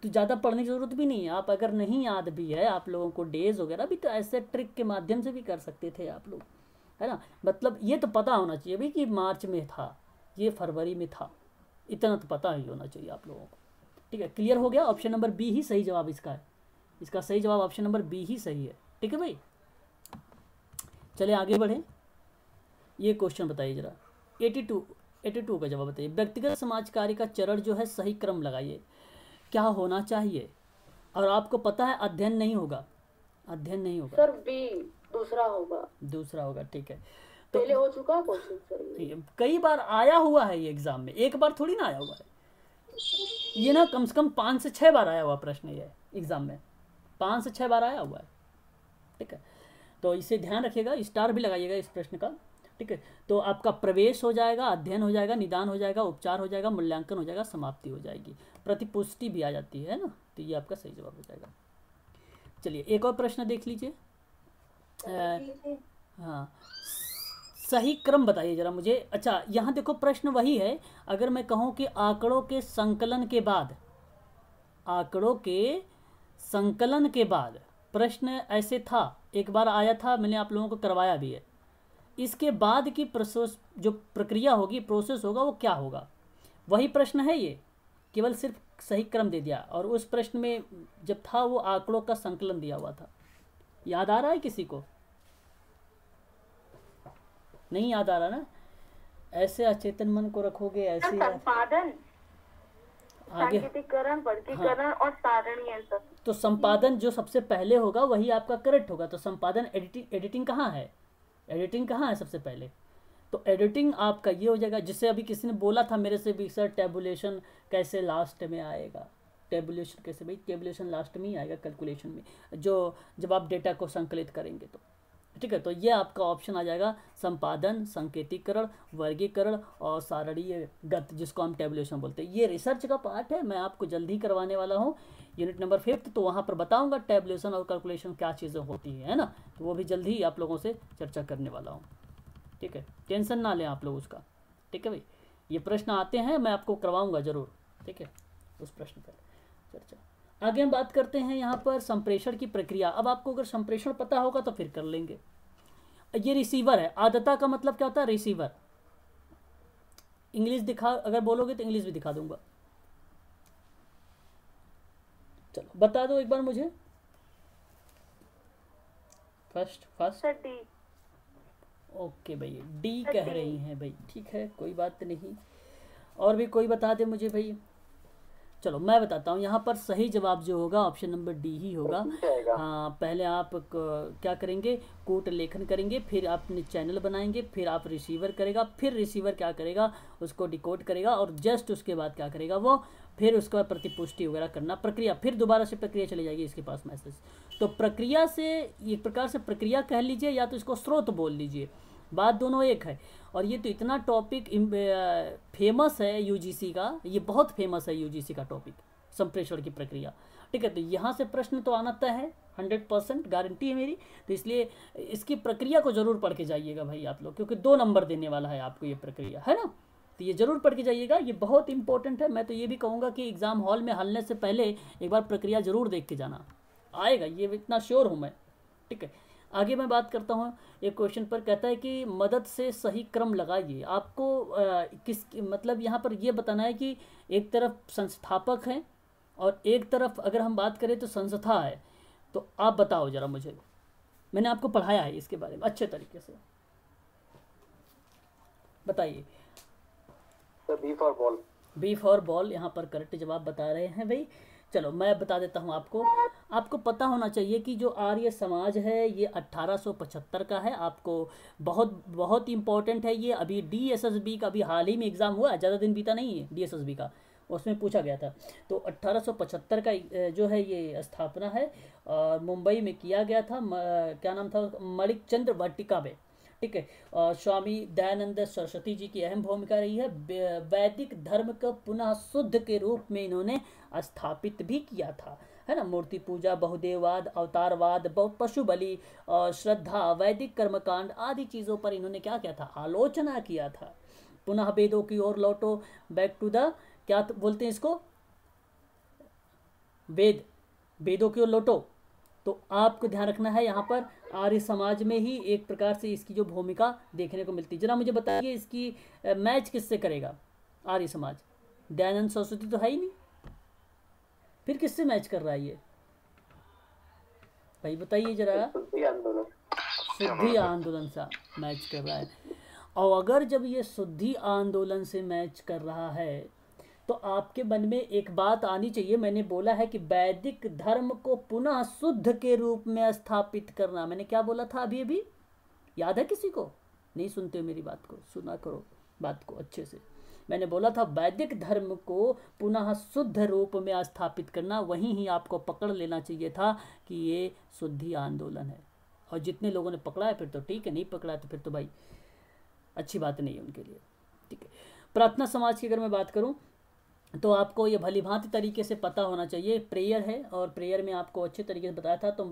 तो ज़्यादा पढ़ने की ज़रूरत भी नहीं है, आप अगर नहीं याद भी है आप लोगों को डेज वगैरह भी, तो ऐसे ट्रिक के माध्यम से भी कर सकते थे आप लोग, है ना। मतलब ये तो पता होना चाहिए भाई कि मार्च में था, ये फरवरी में था, इतना तो पता ही होना चाहिए आप लोगों को। ठीक है, क्लियर हो गया। ऑप्शन नंबर बी ही सही जवाब इसका है, इसका सही जवाब ऑप्शन नंबर बी ही सही है। ठीक है भाई, चले आगे बढ़े। ये क्वेश्चन बताइए जरा, 82 का जवाब बताइए। व्यक्तिगत समाज कार्य का चरण जो है सही क्रम लगाइए, क्या होना चाहिए। और आपको पता है अध्ययन नहीं होगा, अध्ययन नहीं होगा सर, बी दूसरा होगा, दूसरा होगा। ठीक है, तो पहले हो चुका क्वेश्चन सर ये। ठीक है, कई बार आया हुआ है ये एग्जाम में, एक बार थोड़ी ना आया हुआ है ये ना, कम से कम 5 से 6 बार आया हुआ प्रश्न ये एग्जाम में, 5 से 6 बार आया हुआ है। ठीक है, तो इसे ध्यान रखिएगा, स्टार भी लगाइएगा इस प्रश्न का। ठीक है, तो आपका प्रवेश हो जाएगा, अध्ययन हो जाएगा, निदान हो जाएगा, उपचार हो जाएगा, मूल्यांकन हो जाएगा, समाप्ति हो जाएगी, प्रतिपुष्टि भी आ जाती है ना, तो ये आपका सही जवाब हो जाएगा। चलिए एक और प्रश्न देख लीजिए। हाँ, सही क्रम बताइए जरा मुझे। अच्छा, यहाँ देखो प्रश्न वही है, अगर मैं कहूँ कि आंकड़ों के संकलन के बाद, आंकड़ों के संकलन के बाद प्रश्न ऐसे था, एक बार आया था, मैंने आप लोगों को करवाया भी है, इसके बाद की प्रोसेस जो प्रक्रिया होगी, प्रोसेस होगा, वो क्या होगा, वही प्रश्न है ये, केवल सिर्फ सही क्रम दे दिया। और उस प्रश्न में जब था वो आंकड़ों का संकलन दिया हुआ था, याद आ रहा है किसी को? नहीं याद आ रहा ना, ऐसे अचेतन मन को रखोगे ऐसे संपादन, आगे सांकेतिकरण, वर्गीकरण और सारणी है सर। तो संपादन जो सबसे पहले होगा वही आपका करेक्ट होगा। तो संपादन, एडिटिंग कहाँ है, एडिटिंग कहाँ है सबसे पहले, तो एडिटिंग आपका ये हो जाएगा। जिससे अभी किसी ने बोला था मेरे से भी, सर टेबुलेशन कैसे लास्ट में आएगा, टेबुलेशन कैसे, भाई टेबुलेशन लास्ट में ही आएगा कैलकुलेशन में, जो जब आप डेटा को संकलित करेंगे तो। ठीक है, तो ये आपका ऑप्शन आ जाएगा संपादन, संकेतीकरण, वर्गीकरण और सारणीगत, जिसको हम टेबुलेशन बोलते हैं। ये रिसर्च का पार्ट है, मैं आपको जल्दी करवाने वाला हूँ यूनिट नंबर 5, तो वहाँ पर बताऊँगा टेबुलेशन और कैलकुलेशन क्या चीज़ें होती है ना, तो वो भी जल्दी ही आप लोगों से चर्चा करने वाला हूँ। ठीक है, टेंशन ना लें आप लोग उसका। ठीक है भाई, ये प्रश्न आते हैं, मैं आपको करवाऊँगा ज़रूर। ठीक है, उस प्रश्न पर चर्चा। आगे हम बात करते हैं यहाँ पर संप्रेषण की प्रक्रिया। अब आपको अगर संप्रेषण पता होगा तो फिर कर लेंगे। ये रिसीवर है, आदता का मतलब क्या होता है, रिसीवर। इंग्लिश दिखा, अगर बोलोगे तो इंग्लिश भी दिखा दूंगा। चलो बता दो एक बार मुझे, फर्स्ट सर डी। ओके भाई, डी कह रही हैं भाई, ठीक है कोई बात नहीं। और भी कोई बता दे मुझे भाई। चलो मैं बताता हूँ, यहाँ पर सही जवाब जो होगा ऑप्शन नंबर डी ही होगा। हाँ, पहले आप क्या करेंगे, कूट लेखन करेंगे, फिर आप अपने चैनल बनाएंगे, फिर आप रिसीवर करेगा, फिर रिसीवर क्या करेगा, उसको डिकोड करेगा, और जस्ट उसके बाद क्या करेगा वो, फिर उसके बाद प्रतिपुष्टि वगैरह करना, प्रक्रिया, फिर दोबारा से प्रक्रिया चली जाएगी इसके पास मैसेज। तो प्रक्रिया से एक प्रकार से प्रक्रिया कह लीजिए या तो इसको स्रोत बोल लीजिए, बात दोनों एक है। और ये तो इतना टॉपिक फेमस है यूजीसी का, ये बहुत फेमस है यूजीसी का टॉपिक, संप्रेषण की प्रक्रिया। ठीक है, तो यहाँ से प्रश्न तो आना तय है, 100% गारंटी है मेरी। तो इसलिए इसकी प्रक्रिया को ज़रूर पढ़ के जाइएगा भाई आप लोग, क्योंकि 2 नंबर देने वाला है आपको ये प्रक्रिया, है ना। तो ये ज़रूर पढ़ के जाइएगा, ये बहुत इंपॉर्टेंट है। मैं तो ये भी कहूँगा कि एग्ज़ाम हॉल में हलने से पहले एक बार प्रक्रिया ज़रूर देख के जाना, आएगा ये इतना श्योर हूँ मैं। ठीक है, आगे मैं बात करता हूँ। एक क्वेश्चन पर कहता है कि मदद से सही क्रम लगाइए। आपको किस मतलब यहाँ पर ये बताना है कि एक तरफ संस्थापक हैं और एक तरफ अगर हम बात करें तो संस्था है। तो आप बताओ ज़रा मुझे, मैंने आपको पढ़ाया है इसके बारे में अच्छे तरीके से, बताइए। B for ball, B for ball यहाँ पर करेक्ट जवाब बता रहे हैं भाई। चलो मैं बता देता हूँ आपको पता होना चाहिए कि जो आर्य समाज है ये 1875 का है। आपको बहुत बहुत इंपॉर्टेंट है ये। अभी डीएसएसबी का भी हाल ही में एग्ज़ाम हुआ है, ज़्यादा दिन बीता नहीं है डीएसएसबी का, उसमें पूछा गया था। तो 1875 का जो है ये स्थापना है और मुंबई में किया गया था। क्या नाम था, मणिक चंद्र वाटिका में। ठीक है। और स्वामी दयानंद सरस्वती जी की अहम भूमिका रही है। वैदिक धर्म को पुनः शुद्ध के रूप में इन्होंने स्थापित भी किया था, है ना। मूर्ति पूजा, बहुदेववाद, अवतारवाद, पशु बलि और श्रद्धा, वैदिक कर्मकांड आदि चीज़ों पर इन्होंने क्या किया था, आलोचना किया था। पुनः वेदों की ओर लौटो, बैक टू द, क्या बोलते हैं इसको, वेदों की ओर लौटो। तो आपको ध्यान रखना है यहाँ पर आर्य समाज में ही एक प्रकार से इसकी जो भूमिका देखने को मिलती है। जरा मुझे बताइए इसकी मैच किससे करेगा आर्य समाज? दयानंद सरस्वती तो है ही नहीं, फिर किससे मैच कर रहा है ये भाई बताइए जरा। शुद्धि आंदोलन से मैच कर रहा है। और अगर जब ये शुद्धि आंदोलन से मैच कर रहा है तो आपके मन में एक बात आनी चाहिए। मैंने बोला है कि वैदिक धर्म को पुनः शुद्ध के रूप में स्थापित करना। मैंने क्या बोला था अभी अभी, याद है किसी को? नहीं सुनते हो मेरी बात को, सुना करो बात को अच्छे से। मैंने बोला था वैदिक धर्म को पुनः शुद्ध रूप में स्थापित करना, वहीं ही आपको पकड़ लेना चाहिए था कि ये शुद्धि आंदोलन है। और जितने लोगों ने पकड़ा है फिर तो ठीक है, नहीं पकड़ा है तो फिर तो भाई अच्छी बात नहीं है उनके लिए। ठीक है। प्रार्थना समाज की अगर मैं बात करूं तो आपको ये भलीभांति तरीके से पता होना चाहिए। प्रेयर है और प्रेयर में आपको अच्छे तरीके से बताया था। तो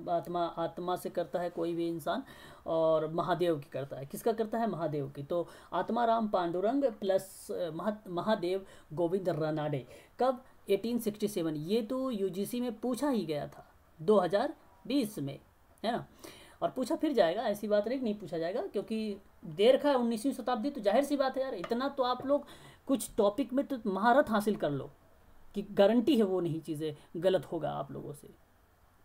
आत्मा से करता है कोई भी इंसान और महादेव की करता है। किसका करता है? महादेव की। तो आत्माराम पांडुरंग प्लस महादेव गोविंद रानाडे। कब? 1867। ये तो यूजीसी में पूछा ही गया था 2020 में, है ना। और पूछा फिर जाएगा, ऐसी बात नहीं पूछा जाएगा, क्योंकि देर का 19वीं शताब्दी। तो जाहिर सी बात है यार, इतना तो आप लोग कुछ टॉपिक में तो महारत हासिल कर लो कि गारंटी है वो नहीं चीज़ें गलत होगा आप लोगों से।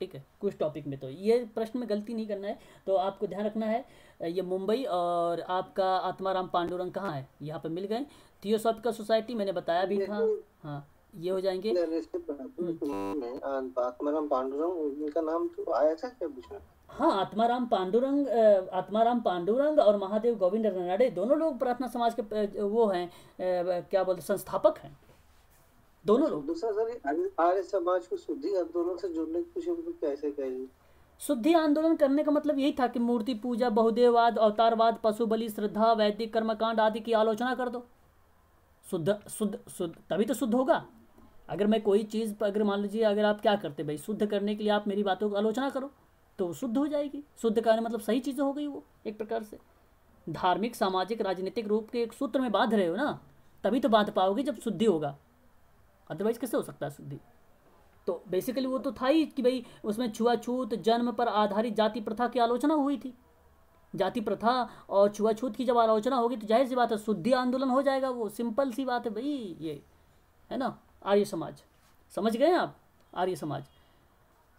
ठीक है, कुछ टॉपिक में तो ये प्रश्न में गलती नहीं करना है। तो आपको ध्यान रखना है ये मुंबई और आपका आत्माराम पांडुरंग कहाँ है, यहाँ पे मिल गए। थियोसॉफिकल सोसाइटी मैंने बताया भी था। हाँ, ये हो जाएंगे। आत्माराम पांडुरंग इनका नाम तो आया था क्या बीच में? हाँ, आत्माराम पांडुरंग और महादेव गोविंद रानाडे दोनों लोग प्रार्थना समाज के वो हैं, क्या बोलते, संस्थापक हैं दोनों लोग। दूसरा सर, आर्य समाज को शुद्धि आंदोलन से जोड़ने की कोशिश कैसे कही? शुद्धि आंदोलन करने का मतलब यही था कि मूर्ति पूजा, बहुदेववाद, अवतारवाद, पशु बलि, श्रद्धा, वैदिक कर्मकांड आदि की आलोचना कर दो। शुद्ध शुद्ध शुद्ध तभी तो शुद्ध होगा। अगर मैं कोई चीज़, अगर मान लीजिए अगर आप क्या करते भाई, शुद्ध करने के लिए आप मेरी बातों की आलोचना करो तो शुद्ध हो जाएगी। शुद्ध करने मतलब सही चीज़ें हो गई वो एक प्रकार से। धार्मिक, सामाजिक, राजनीतिक रूप के एक सूत्र में बांध रहे हो ना, तभी तो बांध पाओगे जब शुद्धि होगा, अदरवाइज कैसे हो सकता है शुद्धि। तो बेसिकली वो तो था ही कि भाई उसमें छुआछूत, जन्म पर आधारित जाति प्रथा की आलोचना हुई थी। जाति प्रथा और छुआछूत की जब आलोचना होगी तो जाहिर सी बात है शुद्धि आंदोलन हो जाएगा। वो सिंपल सी बात है भाई, ये है ना। आर्य समाज समझ गए आप? आर्य समाज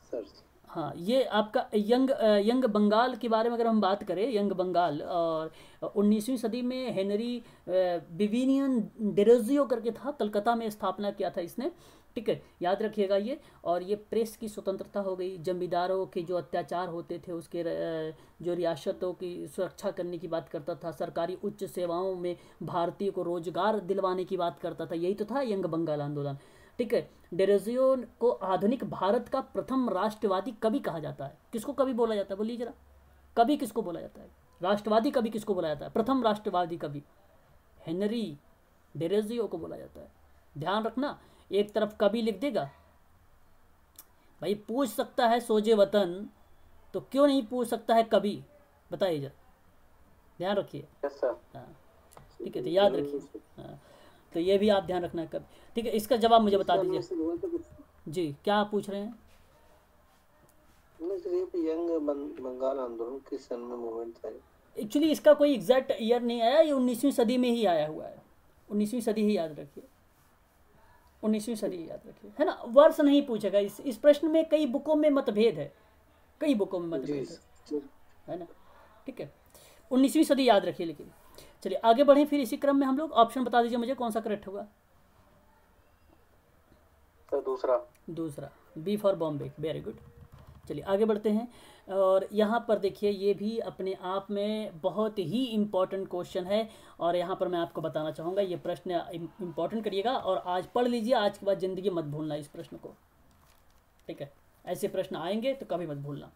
सर। हाँ, ये आपका यंग बंगाल के बारे में अगर हम बात करें, यंग बंगाल, और 19वीं सदी में हेनरी विविनियन डेरोजियो करके था, कलकत्ता में स्थापना किया था इसने। ठीक है, याद रखिएगा ये। और ये प्रेस की स्वतंत्रता हो गई, जमींदारों के जो अत्याचार होते थे उसके जो रियासतों की सुरक्षा करने की बात करता था, सरकारी उच्च सेवाओं में भारतीय को रोजगार दिलवाने की बात करता था। यही तो था यंग बंगाल आंदोलन। ठीक है। डेरोजियो को आधुनिक भारत का प्रथम राष्ट्रवादी कवि कहा जाता है। किसको कवि बोला जाता है बोलिए जरा? कवि किसको बोला जाता है? राष्ट्रवादी कवि किसको बोला जाता है? प्रथम राष्ट्रवादी कवि हेनरी डेरोजियो को बोला जाता है। ध्यान रखना, एक तरफ कवि लिख देगा भाई, पूछ सकता है सोजे वतन, तो क्यों नहीं पूछ सकता है कवि? बताइए जरा, ध्यान रखिए। हाँ, ठीक है, तो याद रखिए। हाँ, तो ये भी आप ध्यान रखना कब। ठीक है, इसका जवाब मुझे बता दीजिए जी, क्या आप पूछ रहे हैं? यंग बंगाल आंदोलन किस सन में मूवमेंट था? एक्चुअली इसका कोई एग्जैक्ट ईयर नहीं आया, ये 19वीं सदी में ही आया हुआ है। 19वीं सदी ही याद रखिए, 19वीं सदी याद रखिए, है ना। वर्ष नहीं पूछेगा इस प्रश्न में। कई बुकों में मतभेद है, कई बुकों में मतभेद है ना। ठीक है, 19वीं सदी याद रखिए। लेकिन चलिए आगे बढ़ें फिर इसी क्रम में हम लोग। ऑप्शन बता दीजिए मुझे, कौन सा करेक्ट होगा? दूसरा। दूसरा, B for Bombay. Very good, चलिए आगे बढ़ते हैं। और यहाँ पर देखिए ये भी अपने आप में बहुत ही इम्पोर्टेंट क्वेश्चन है, और यहाँ पर मैं आपको बताना चाहूँगा ये प्रश्न इम्पोर्टेंट करिएगा, और आज पढ़ लीजिए, आज के बाद ज़िंदगी मत भूलना इस प्रश्न को, ठीक है। ऐसे प्रश्न आएंगे तो कभी मत भूलना।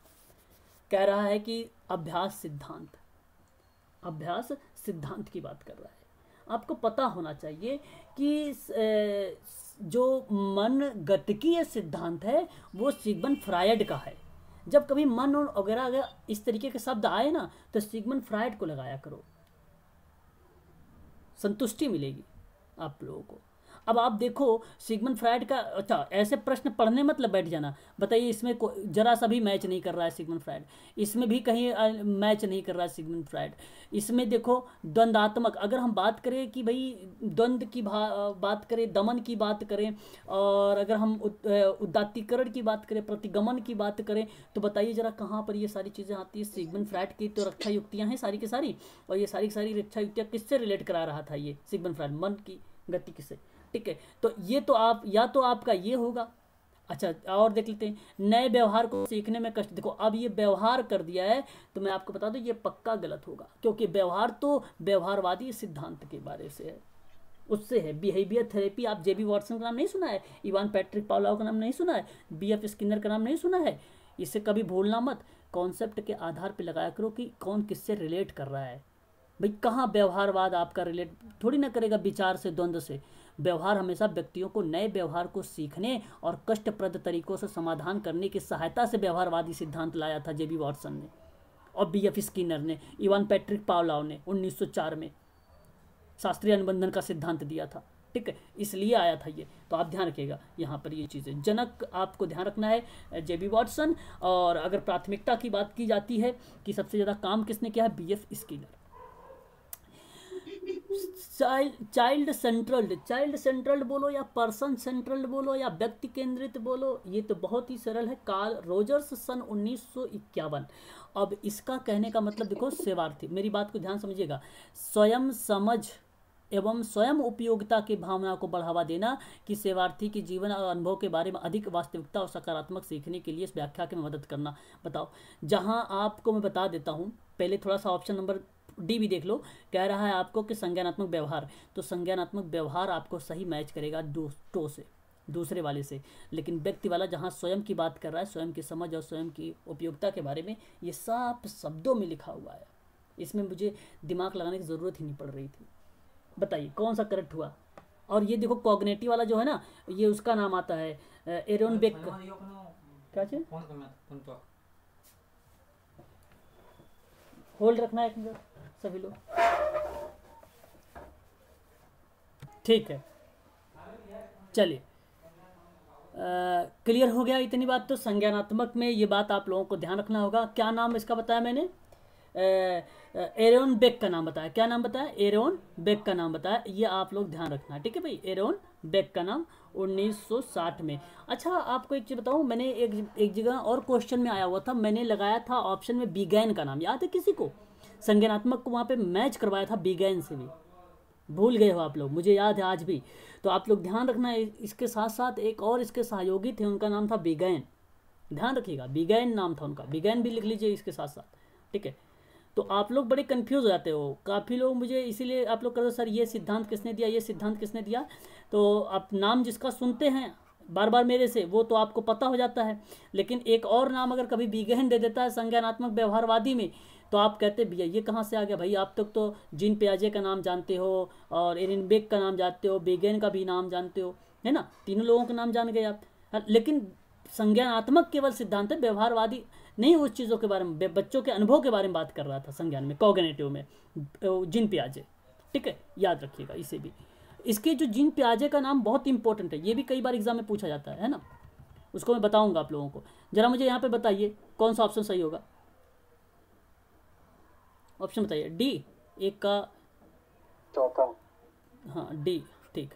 कह रहा है कि अभ्यास सिद्धांत, अभ्यास सिद्धांत की बात कर रहा है। आपको पता होना चाहिए कि जो मन गतिकीय सिद्धांत है वो सिगमंड फ्रायड का है। जब कभी मन और वगैरह अगर इस तरीके के शब्द आए ना तो सिगमंड फ्रायड को लगाया करो, संतुष्टि मिलेगी आप लोगों को। अब आप देखो सिगमंड फ्रायड का, अच्छा ऐसे प्रश्न पढ़ने मतलब बैठ जाना, बताइए इसमें जरा सा भी मैच नहीं कर रहा है सिगमंड फ्रायड, इसमें भी कहीं मैच नहीं कर रहा है सिगमंड फ्रायड। इसमें देखो द्वंद्वात्मक, अगर हम बात करें कि भाई द्वंद्व की बात करें, दमन की बात करें, और अगर हम उदात्तीकरण की बात करें, प्रतिगमन की बात करें, तो बताइए जरा कहाँ पर ये सारी चीज़ें आती है। सिगमंड फ्रायड की तो रक्षा युक्तियाँ हैं सारी की सारी, और ये सारी की सारी रक्षा युक्तियाँ किससे रिलेट करा रहा था ये सिगमंड फ्रायड, मन की गति किससे, ठीक है। तो ये तो आप या तो आपका ये होगा। अच्छा और देख लेते हैं, नए व्यवहार को सीखने में कष्ट। देखो अब ये व्यवहार कर दिया है तो मैं आपको बता दूं ये पक्का गलत होगा, क्योंकि व्यवहार तो व्यवहारवादी सिद्धांत के बारे से है, उससे है। बिहेवियर थेरेपी, आप जेबी वॉटसन का नाम नहीं सुना है, इवान पैट्रिक पावलोव का नाम नहीं सुना है, बीएफ स्किनर का नाम नहीं सुना है, इसे कभी भूलना मत। कॉन्सेप्ट के आधार पर लगाया करो कि कौन किससे रिलेट कर रहा है। भाई कहाँ व्यवहारवाद आपका रिलेट थोड़ी ना करेगा विचार से, द्वंद्व से। व्यवहार हमेशा व्यक्तियों को नए व्यवहार को सीखने और कष्टप्रद तरीकों से समाधान करने की सहायता से व्यवहारवादी सिद्धांत लाया था जेबी वॉटसन ने और बीएफ स्किनर ने, इवान पैट्रिक पावलोव ने 1904 में शास्त्रीय अनुबंधन का सिद्धांत दिया था, ठीक है। इसलिए आया था ये, तो आप ध्यान रखिएगा यहाँ पर ये चीज़ें। जनक आपको ध्यान रखना है जेबी वॉटसन, और अगर प्राथमिकता की बात की जाती है कि सबसे ज़्यादा काम किसने किया है, बीएफ स्किनर। चाइल्ड सेंट्रल्ड बोलो या पर्सन सेंट्रल्ड बोलो या व्यक्ति केंद्रित बोलो, ये तो बहुत ही सरल है। कार्ल रोजर्स सन 1951। अब इसका कहने का मतलब देखो सेवार्थी, मेरी बात को ध्यान समझिएगा, स्वयं समझ एवं स्वयं उपयोगिता की भावना को बढ़ावा देना कि सेवार्थी के जीवन और अनुभव के बारे में अधिक वास्तविकता और सकारात्मक सीखने के लिए इस व्याख्या की मदद करना। बताओ, जहां आपको मैं बता देता हूं, पहले थोड़ा सा ऑप्शन नंबर डी भी देख लो। कह रहा है आपको कि संज्ञानात्मक व्यवहार, तो संज्ञानात्मक व्यवहार आपको सही मैच करेगा टो से, दूसरे वाले से। लेकिन व्यक्ति वाला जहाँ स्वयं की बात कर रहा है, स्वयं की समझ और स्वयं की उपयोगिता के बारे में, ये साफ शब्दों में लिखा हुआ है, इसमें मुझे दिमाग लगाने की ज़रूरत ही नहीं पड़ रही थी। बताइए कौन सा करेक्ट हुआ। और ये देखो कॉग्निटिव वाला जो है ना, ये उसका नाम आता है एरोन बेक। क्या चीज होल्ड रखना है एक मिनट सभी लोग, ठीक है। चलिए क्लियर हो गया इतनी बात। तो संज्ञानात्मक में ये बात आप लोगों को ध्यान रखना होगा। क्या नाम इसका बताया मैंने, एरोन बेक का नाम बताया। क्या नाम बताया, एरोन बेक का नाम बताया, ये आप लोग ध्यान रखना, ठीक है भाई। एरोन बेक का नाम 1960 में। अच्छा आपको एक चीज़ बताऊँ, मैंने एक जगह और क्वेश्चन में आया हुआ था, मैंने लगाया था ऑप्शन में बीगैन का नाम, याद है किसी को? संज्ञानात्मक को वहाँ पे मैच करवाया था बीगैन से भी, भूल गए हो आप लोग, मुझे याद है आज भी। तो आप लोग ध्यान रखना, इसके साथ साथ एक और इसके सहयोगी थे, उनका नाम था बीगैन, ध्यान रखिएगा, बीगैन नाम था उनका, बीगैन भी लिख लीजिए इसके साथ साथ, ठीक है। तो आप लोग बड़े कंफ्यूज हो जाते हो, काफ़ी लोग मुझे इसीलिए आप लोग कहते हो सर ये सिद्धांत किसने दिया, ये सिद्धांत किसने दिया। तो आप नाम जिसका सुनते हैं बार बार मेरे से, वो तो आपको पता हो जाता है, लेकिन एक और नाम अगर कभी बीगैन दे देता है संज्ञानात्मक व्यवहारवादी में, तो आप कहते भैया ये कहाँ से आ गया भाई। आप तक तो जीन पियाजे का नाम जानते हो और एरिन बेक का नाम जानते हो, बीगैन का भी नाम जानते हो, है ना, तीनों लोगों के नाम जान गए आप। लेकिन संज्ञानात्मक केवल सिद्धांत है, व्यवहारवादी नहीं उस चीज़ों के बारे में, बच्चों के अनुभव के बारे में बात कर रहा था संज्ञान में, कॉग्निटिव में, जीन पियाजे, ठीक है, याद रखिएगा इसे भी। इसके जो जीन पियाजे का नाम बहुत इंपॉर्टेंट है, ये भी कई बार एग्जाम में पूछा जाता है ना, उसको मैं बताऊंगा आप लोगों को। जरा मुझे यहाँ पे बताइए कौन सा ऑप्शन सही होगा, ऑप्शन बताइए। डी एक का चौथा, हाँ डी ठीक,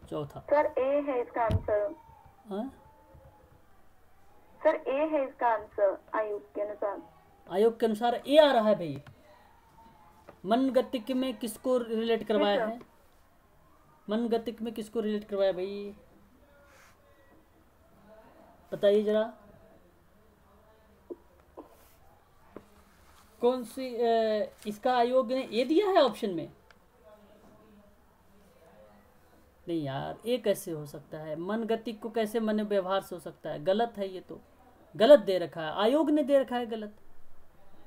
चौथा। सर ए है इसका आंसर। हाँ सर ए है इसका आंसर आयोग के अनुसार। आयोग के अनुसार ए आ रहा है भाई। मन गतिक में किसको रिलेट करवाया है, मन गतिक में किसको रिलेट करवाया भाई, बताइए जरा। कौन सी इसका आयोग ने ए दिया है ऑप्शन में? नहीं यार, ये कैसे हो सकता है? मन गतिक को कैसे मन व्यवहार से हो सकता है? गलत है, ये तो गलत दे रखा है, आयोग ने दे रखा है गलत।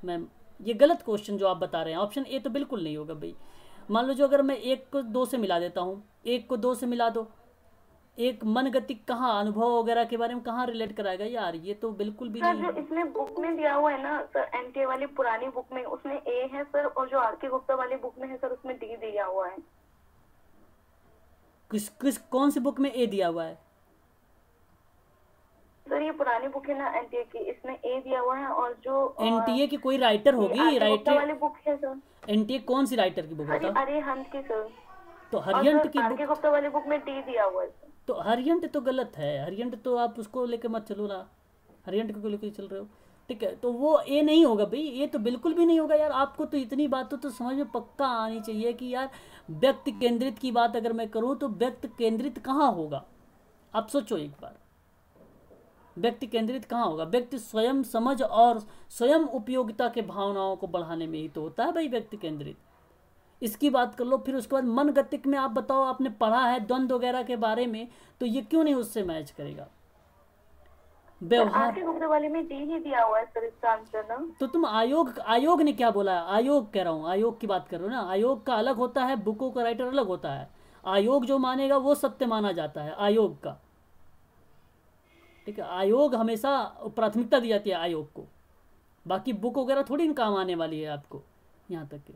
मैम ये गलत क्वेश्चन जो आप बता रहे हैं, ऑप्शन ए तो बिल्कुल नहीं होगा भाई। मान लो जो अगर मैं एक को दो से मिला देता हूँ, एक को दो से मिला दो, एक मन गतिक कहाँ अनुभव वगैरह के बारे में कहाँ रिलेट कराएगा यार? ये तो बिल्कुल भी सर नहीं जो है। इसमें बुक में दिया हुआ है ना सर, एनटीए वाली पुरानी बुक में, उसमें ए है सर, और जो आर के गुप्ता वाली बुक में है सर, उसमें डी दिया हुआ है। किस कौन सी बुक में ए दिया हुआ है? सर ये पुरानी बुक है ना एनटीए की, इसमें ए दिया हुआ है, और जो एनटीए की कोई राइटर होगी, आर के गुप्ता राइटर वाली बुक है सर, एनटीए कौन सी राइटर की बुक बता? अरिहंत की सर, तो और हरियंट की आर बुक, के गुप्ता वाली बुक में डी दिया हुआ है सर। तो हरियंट तो गलत है, हरियंट तो आप उसको लेके मत चलो ना, हरियंट को लेके चल रहे हो, ठीक है? तो वो ए नहीं होगा भाई, ये तो बिल्कुल भी नहीं होगा यार। आपको तो इतनी बातों तो समझ में पक्का आनी चाहिए कि यार व्यक्ति केंद्रित की बात अगर मैं करूँ तो व्यक्ति केंद्रित कहाँ होगा? आप सोचो एक बार, व्यक्ति केंद्रित कहाँ होगा? व्यक्ति स्वयं समझ और स्वयं उपयोगिता के भावनाओं को बढ़ाने में ही तो होता है भाई व्यक्ति केंद्रित। इसकी बात कर लो। फिर उसके बाद मन गतिक में आप बताओ, आपने पढ़ा है द्वंद्व वगैरह के बारे में, तो ये क्यों नहीं उससे मैच करेगा? व्यवहार आर के गुप्ता वाली में डी ही दिया हुआ है सर इसका आंसर ना। तो तुम आयोग ने क्या बोला है? आयोग कह रहा हूँ, आयोग की बात कर रहे हो ना। आयोग का अलग होता है, बुकों का राइटर अलग होता है। आयोग जो मानेगा वो सत्य माना जाता है आयोग का, ठीक है? आयोग हमेशा प्राथमिकता दी जाती है आयोग को, बाकी बुक वगैरह थोड़ी न काम आने वाली है आपको यहाँ तक के,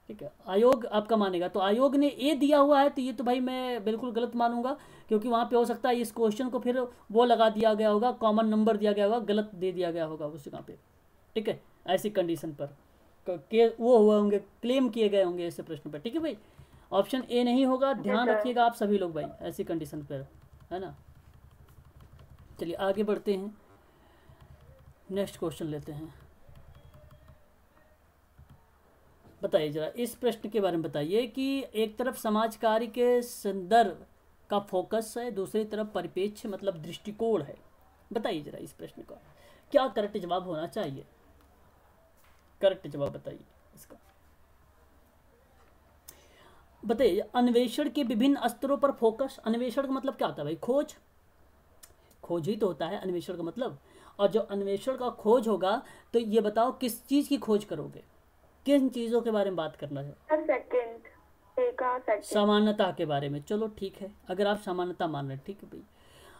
ठीक है? आयोग आपका मानेगा। तो आयोग ने ए दिया हुआ है, तो ये तो भाई मैं बिल्कुल गलत मानूंगा, क्योंकि वहाँ पे हो सकता है इस क्वेश्चन को फिर वो लगा दिया गया होगा, कॉमन नंबर दिया गया होगा, गलत दे दिया गया होगा उस जगह पे, ठीक है? ऐसी कंडीशन पर के वो हुए होंगे, क्लेम किए गए होंगे ऐसे प्रश्न पर, ठीक है भाई? ऑप्शन ए नहीं होगा, ध्यान रखिएगा आप सभी लोग भाई, ऐसी कंडीशन पर, है ना? चलिए आगे बढ़ते हैं, नेक्स्ट क्वेश्चन लेते हैं। बताइए जरा इस प्रश्न के बारे में बताइए कि एक तरफ समाज कार्य के संदर्भ का फोकस है, दूसरी तरफ परिप्रेक्ष्य मतलब दृष्टिकोण है। बताइए जरा इस प्रश्न का क्या करेक्ट जवाब होना चाहिए? करेक्ट जवाब बताइए इसका। बताइए अन्वेषण के विभिन्न स्तरों पर फोकस। अन्वेषण का मतलब क्या होता है भाई? खोज, खोज ही तो होता है अन्वेषण का मतलब। और जो अन्वेषण का खोज होगा तो ये बताओ किस चीज की खोज करोगे, किन चीजों के बारे में बात करना है? सामान्यता के बारे में। चलो ठीक है, अगर आप सामान्यता मान रहे हैं, ठीक है भाई।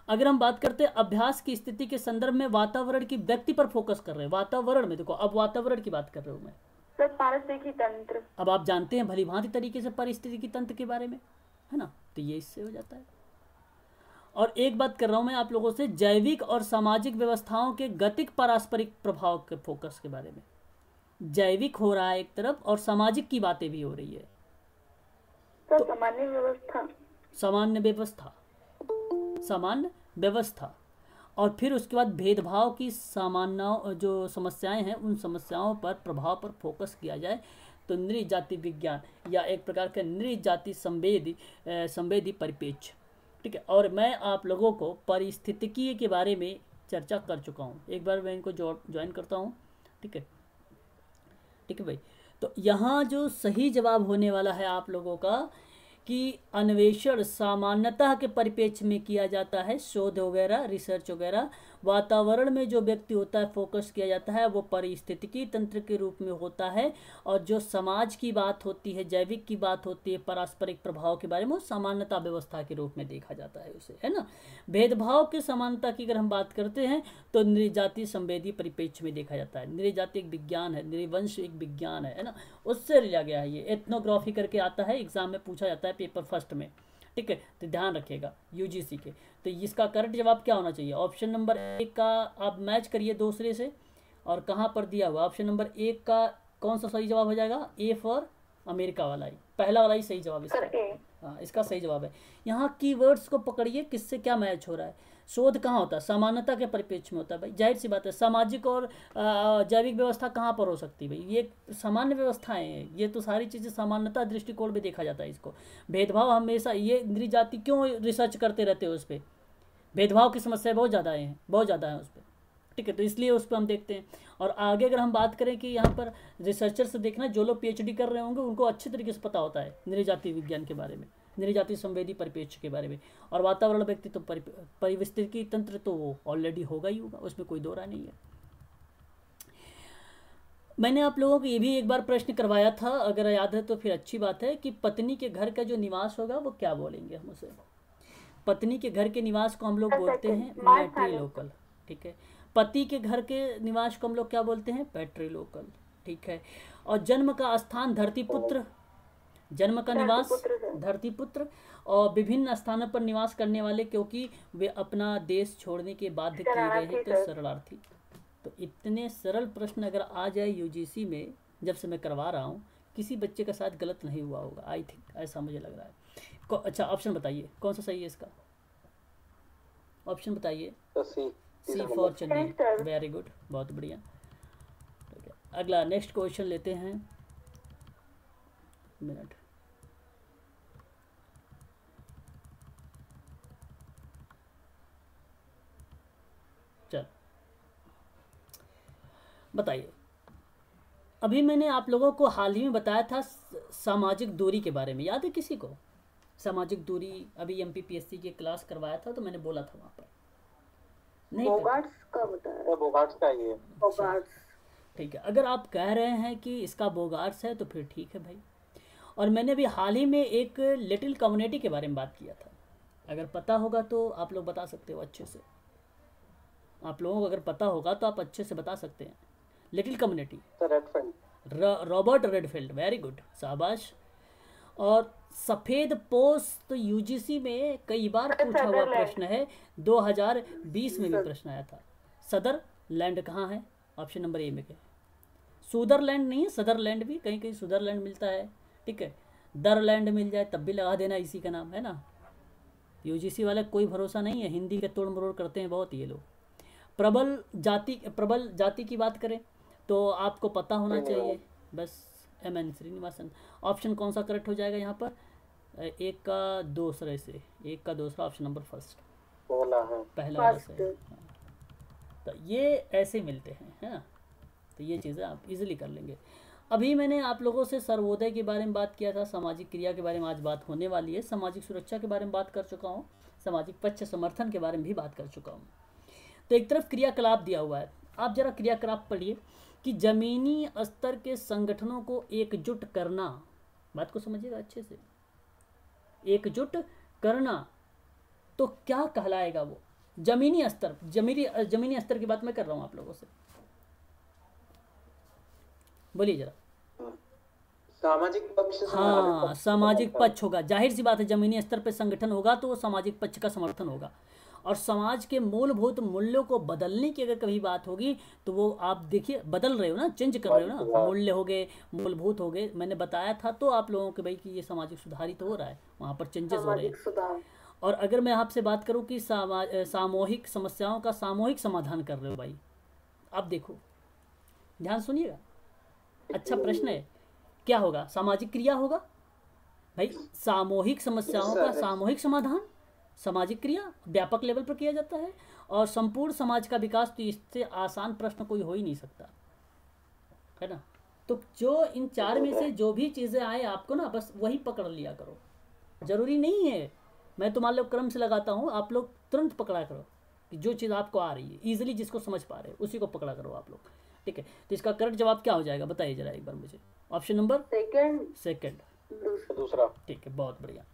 अगर हम बात करते हैं अभ्यास की स्थिति के संदर्भ में वातावरण की व्यक्ति पर फोकस कर रहे हैं। वातावरण में देखो, अब वातावरण की बात कर रहे हूँ मैं। सर पारिस्थितिकी तंत्र। अब आप जानते हैं भली भांति तरीके से पारिस्थितिकी तंत्र के बारे में, है ना? तो ये इससे हो जाता है। और एक बात कर रहा हूं मैं आप लोगों से, जैविक और सामाजिक व्यवस्थाओं के गतिक पारस्परिक प्रभाव के फोकस के बारे में। जैविक हो रहा है एक तरफ और सामाजिक की बातें भी हो रही है। तो सामान्य व्यवस्था, सामान्य व्यवस्था, सामान्य व्यवस्था, और फिर उसके बाद भेदभाव की सामान्य जो समस्याएं हैं उन समस्याओं पर प्रभाव पर फोकस किया जाए तो नृ जाति विज्ञान या एक प्रकार का नृ जाति संवेदी परिप्रेक्ष्य, ठीक है? और मैं आप लोगों को पारिस्थितिकी के बारे में चर्चा कर चुका हूँ, एक बार मैं इनको ज्वाइन करता हूँ, ठीक है? ठीक है भाई। तो यहाँ जो सही जवाब होने वाला है आप लोगों का कि अन्वेषण सामान्यतः के परिप्रेक्ष्य में किया जाता है, शोध वगैरह रिसर्च वगैरह। वातावरण में जो व्यक्ति होता है फोकस किया जाता है वो पारिस्थितिकी तंत्र के रूप में होता है। और जो समाज की बात होती है, जैविक की बात होती है, पारस्परिक प्रभाव के बारे में, वो सामान्यता व्यवस्था के रूप में देखा जाता है उसे, है ना? भेदभाव की समानता की अगर हम बात करते हैं तो नृजाति संवेदी परिप्रेक्ष्य में देखा जाता है। नृजाति एक विज्ञान है, नृवंश एक विज्ञान है ना? उससे लिया गया है। ये एथनोग्राफी करके आता है, एग्जाम में पूछा जाता है पेपर फर्स्ट में, ठीक है? तो ध्यान रखिएगा यूजीसी के। तो इसका करेक्ट जवाब क्या होना चाहिए? ऑप्शन नंबर 1 का आप मैच करिए दूसरे से, और कहाँ पर दिया हुआ ऑप्शन नंबर 1 का कौन सा सही जवाब हो जाएगा? ए फॉर अमेरिका वाला ही, पहला वाला ही सही जवाब इसका। हाँ, इसका सही जवाब है। यहाँ कीवर्ड्स को पकड़िए, किससे क्या मैच हो रहा है। शोध कहाँ होता है? सामान्यता के परिप्रेक्ष्य में होता है भाई, जाहिर सी बात है। सामाजिक और जैविक व्यवस्था कहाँ पर हो सकती है भाई? ये सामान्य व्यवस्थाएं हैं, ये तो सारी चीज़ें सामान्यता दृष्टिकोण में देखा जाता है इसको। भेदभाव हमेशा, ये नृजाति क्यों रिसर्च करते रहते हो उस पर? भेदभाव की समस्या बहुत ज़्यादा है, बहुत ज़्यादा है उस पर, ठीक है, तो इसलिए उस पर हम देखते हैं। और आगे अगर हम बात करें कि यहाँ पर रिसर्चर से देखना, जो लोग पीएचडी कर रहे होंगे उनको अच्छे तरीके से पता होता है नृजाति विज्ञान के बारे में, नृजाति संवेदी परिप्रेक्ष्य के बारे में। और वातावरण व्यक्तित्व परिस्थितिकी तंत्र तो वो ऑलरेडी होगा ही होगा, उसमें कोई दो राय नहीं है। मैंने आप लोगों को ये भी एक बार प्रश्न करवाया था, अगर याद है तो फिर अच्छी बात है, कि पत्नी के घर का जो निवास होगा वो क्या बोलेंगे हम उसे। पत्नी के घर के निवास को हम लोग बोलते हैं मैट्रिलोकल, ठीक है। पति के घर के निवास को हम लोग क्या बोलते हैं, पैट्रिलोकल, ठीक है। और जन्म का स्थान धरतीपुत्र, जन्म का निवास धरतीपुत्र, और विभिन्न स्थानों पर निवास करने वाले, क्योंकि वे अपना देश छोड़ने के बाध्य किए गए हैं, तो शरणार्थी। तो इतने सरल प्रश्न अगर आ जाए यूजीसी में, जब से मैं करवा रहा हूँ, किसी बच्चे का साथ गलत नहीं हुआ होगा, आई थिंक, ऐसा मुझे लग रहा है। अच्छा ऑप्शन बताइए कौन सा सही है इसका, ऑप्शन बताइए। सी फॉर चेन्नई, वेरी गुड, बहुत बढ़िया। ठीक है, अगला नेक्स्ट क्वेश्चन लेते हैं, मिनट। चल बताइए, अभी मैंने आप लोगों को हाल ही में बताया था सामाजिक दूरी के बारे में, याद है किसी को? सामाजिक दूरी अभी एमपीपीएससी की क्लास करवाया था, तो मैंने बोला था वहाँ पर नहीं, बोगार्ट्स का बताया, बोगार्ट्स का ये बोगार्ट्स, ठीक है। अगर आप कह रहे हैं कि इसका बोगार्ट्स है तो फिर ठीक है भाई। और मैंने अभी हाल ही में एक लिटिल कम्युनिटी के बारे में बात किया था, अगर पता होगा तो आप लोग बता सकते हो अच्छे से, आप लोगों को अगर पता होगा तो आप अच्छे से बता सकते हैं। Little community, Robert Redfield, very good, शाबाश। और सफ़ेद पोस्ट यूजीसी में कई बार पूछा हुआ प्रश्न है, 2020 में भी प्रश्न आया था। सदर लैंड कहाँ है, ऑप्शन नंबर ए में क्या है? सुदरलैंड नहीं है, सदरलैंड भी, कहीं कहीं सुदरलैंड मिलता है, ठीक है। दरलैंड मिल जाए तब भी लगा देना, इसी का नाम है ना। यूजीसी वाले कोई भरोसा नहीं है, हिंदी के तोड़ मरोड़ करते हैं बहुत ये लोग। प्रबल जाति की बात करें तो आपको पता होना चाहिए, बस MN श्रीनिवासन। ऑप्शन कौन सा करेक्ट हो जाएगा यहाँ पर? एक का दूसरे से, एक का दूसरा, ऑप्शन नंबर फर्स्ट बोला है, पहला वाला से। तो ये ऐसे मिलते हैं, है ना। तो ये चीज़ें आप इजीली कर लेंगे। अभी मैंने आप लोगों से सर्वोदय के बारे में बात किया था, सामाजिक क्रिया के बारे में आज बात होने वाली है, सामाजिक सुरक्षा के बारे में बात कर चुका हूँ, सामाजिक पक्ष समर्थन के बारे में भी बात कर चुका हूँ। तो एक तरफ क्रियाकलाप दिया हुआ है, आप जरा क्रियाकलाप पढ़िए कि जमीनी स्तर के संगठनों को एकजुट करना, बात को समझिएगा अच्छे से, एकजुट करना तो क्या कहलाएगा वो? जमीनी स्तर, जमीनी स्तर की बात मैं कर रहा हूं आप लोगों से, बोलिए जरा। सामाजिक पक्ष, हाँ सामाजिक पक्ष होगा, जाहिर सी बात है, जमीनी स्तर पे संगठन होगा तो वो सामाजिक पक्ष का समर्थन होगा। और समाज के मूलभूत मूल्यों को बदलने की अगर कभी बात होगी तो वो आप देखिए, बदल रहे हो ना, चेंज कर रहे हो ना, मूल्य हो गए, मूलभूत हो गए, मैंने बताया था तो आप लोगों के भाई कि ये सामाजिक सुधार ही तो हो रहा है, वहाँ पर चेंजेस हो रहे हैं। और अगर मैं आपसे बात करूँ कि सामूहिक समस्याओं का सामूहिक समाधान कर रहे हो भाई, आप देखो, ध्यान सुनिएगा, अच्छा प्रश्न है, क्या होगा? सामाजिक क्रिया होगा भाई, सामूहिक समस्याओं का सामूहिक समाधान, सामाजिक क्रिया व्यापक लेवल पर किया जाता है, और संपूर्ण समाज का विकास, तो इससे आसान प्रश्न कोई हो ही नहीं सकता, है ना। तो जो इन चार में से जो भी चीज़ें आए आपको ना, बस वही पकड़ लिया करो, जरूरी नहीं है मैं तो मान लो क्रम से लगाता हूँ, आप लोग तुरंत पकड़ा करो कि जो चीज़ आपको आ रही है, ईजिली जिसको समझ पा रहे हो उसी को पकड़ा करो आप लोग, ठीक है। तो इसका करेक्ट जवाब क्या हो जाएगा बताइए जरा एक बार मुझे, ऑप्शन नंबर सेकंड, दूसरा, ठीक है, बहुत बढ़िया।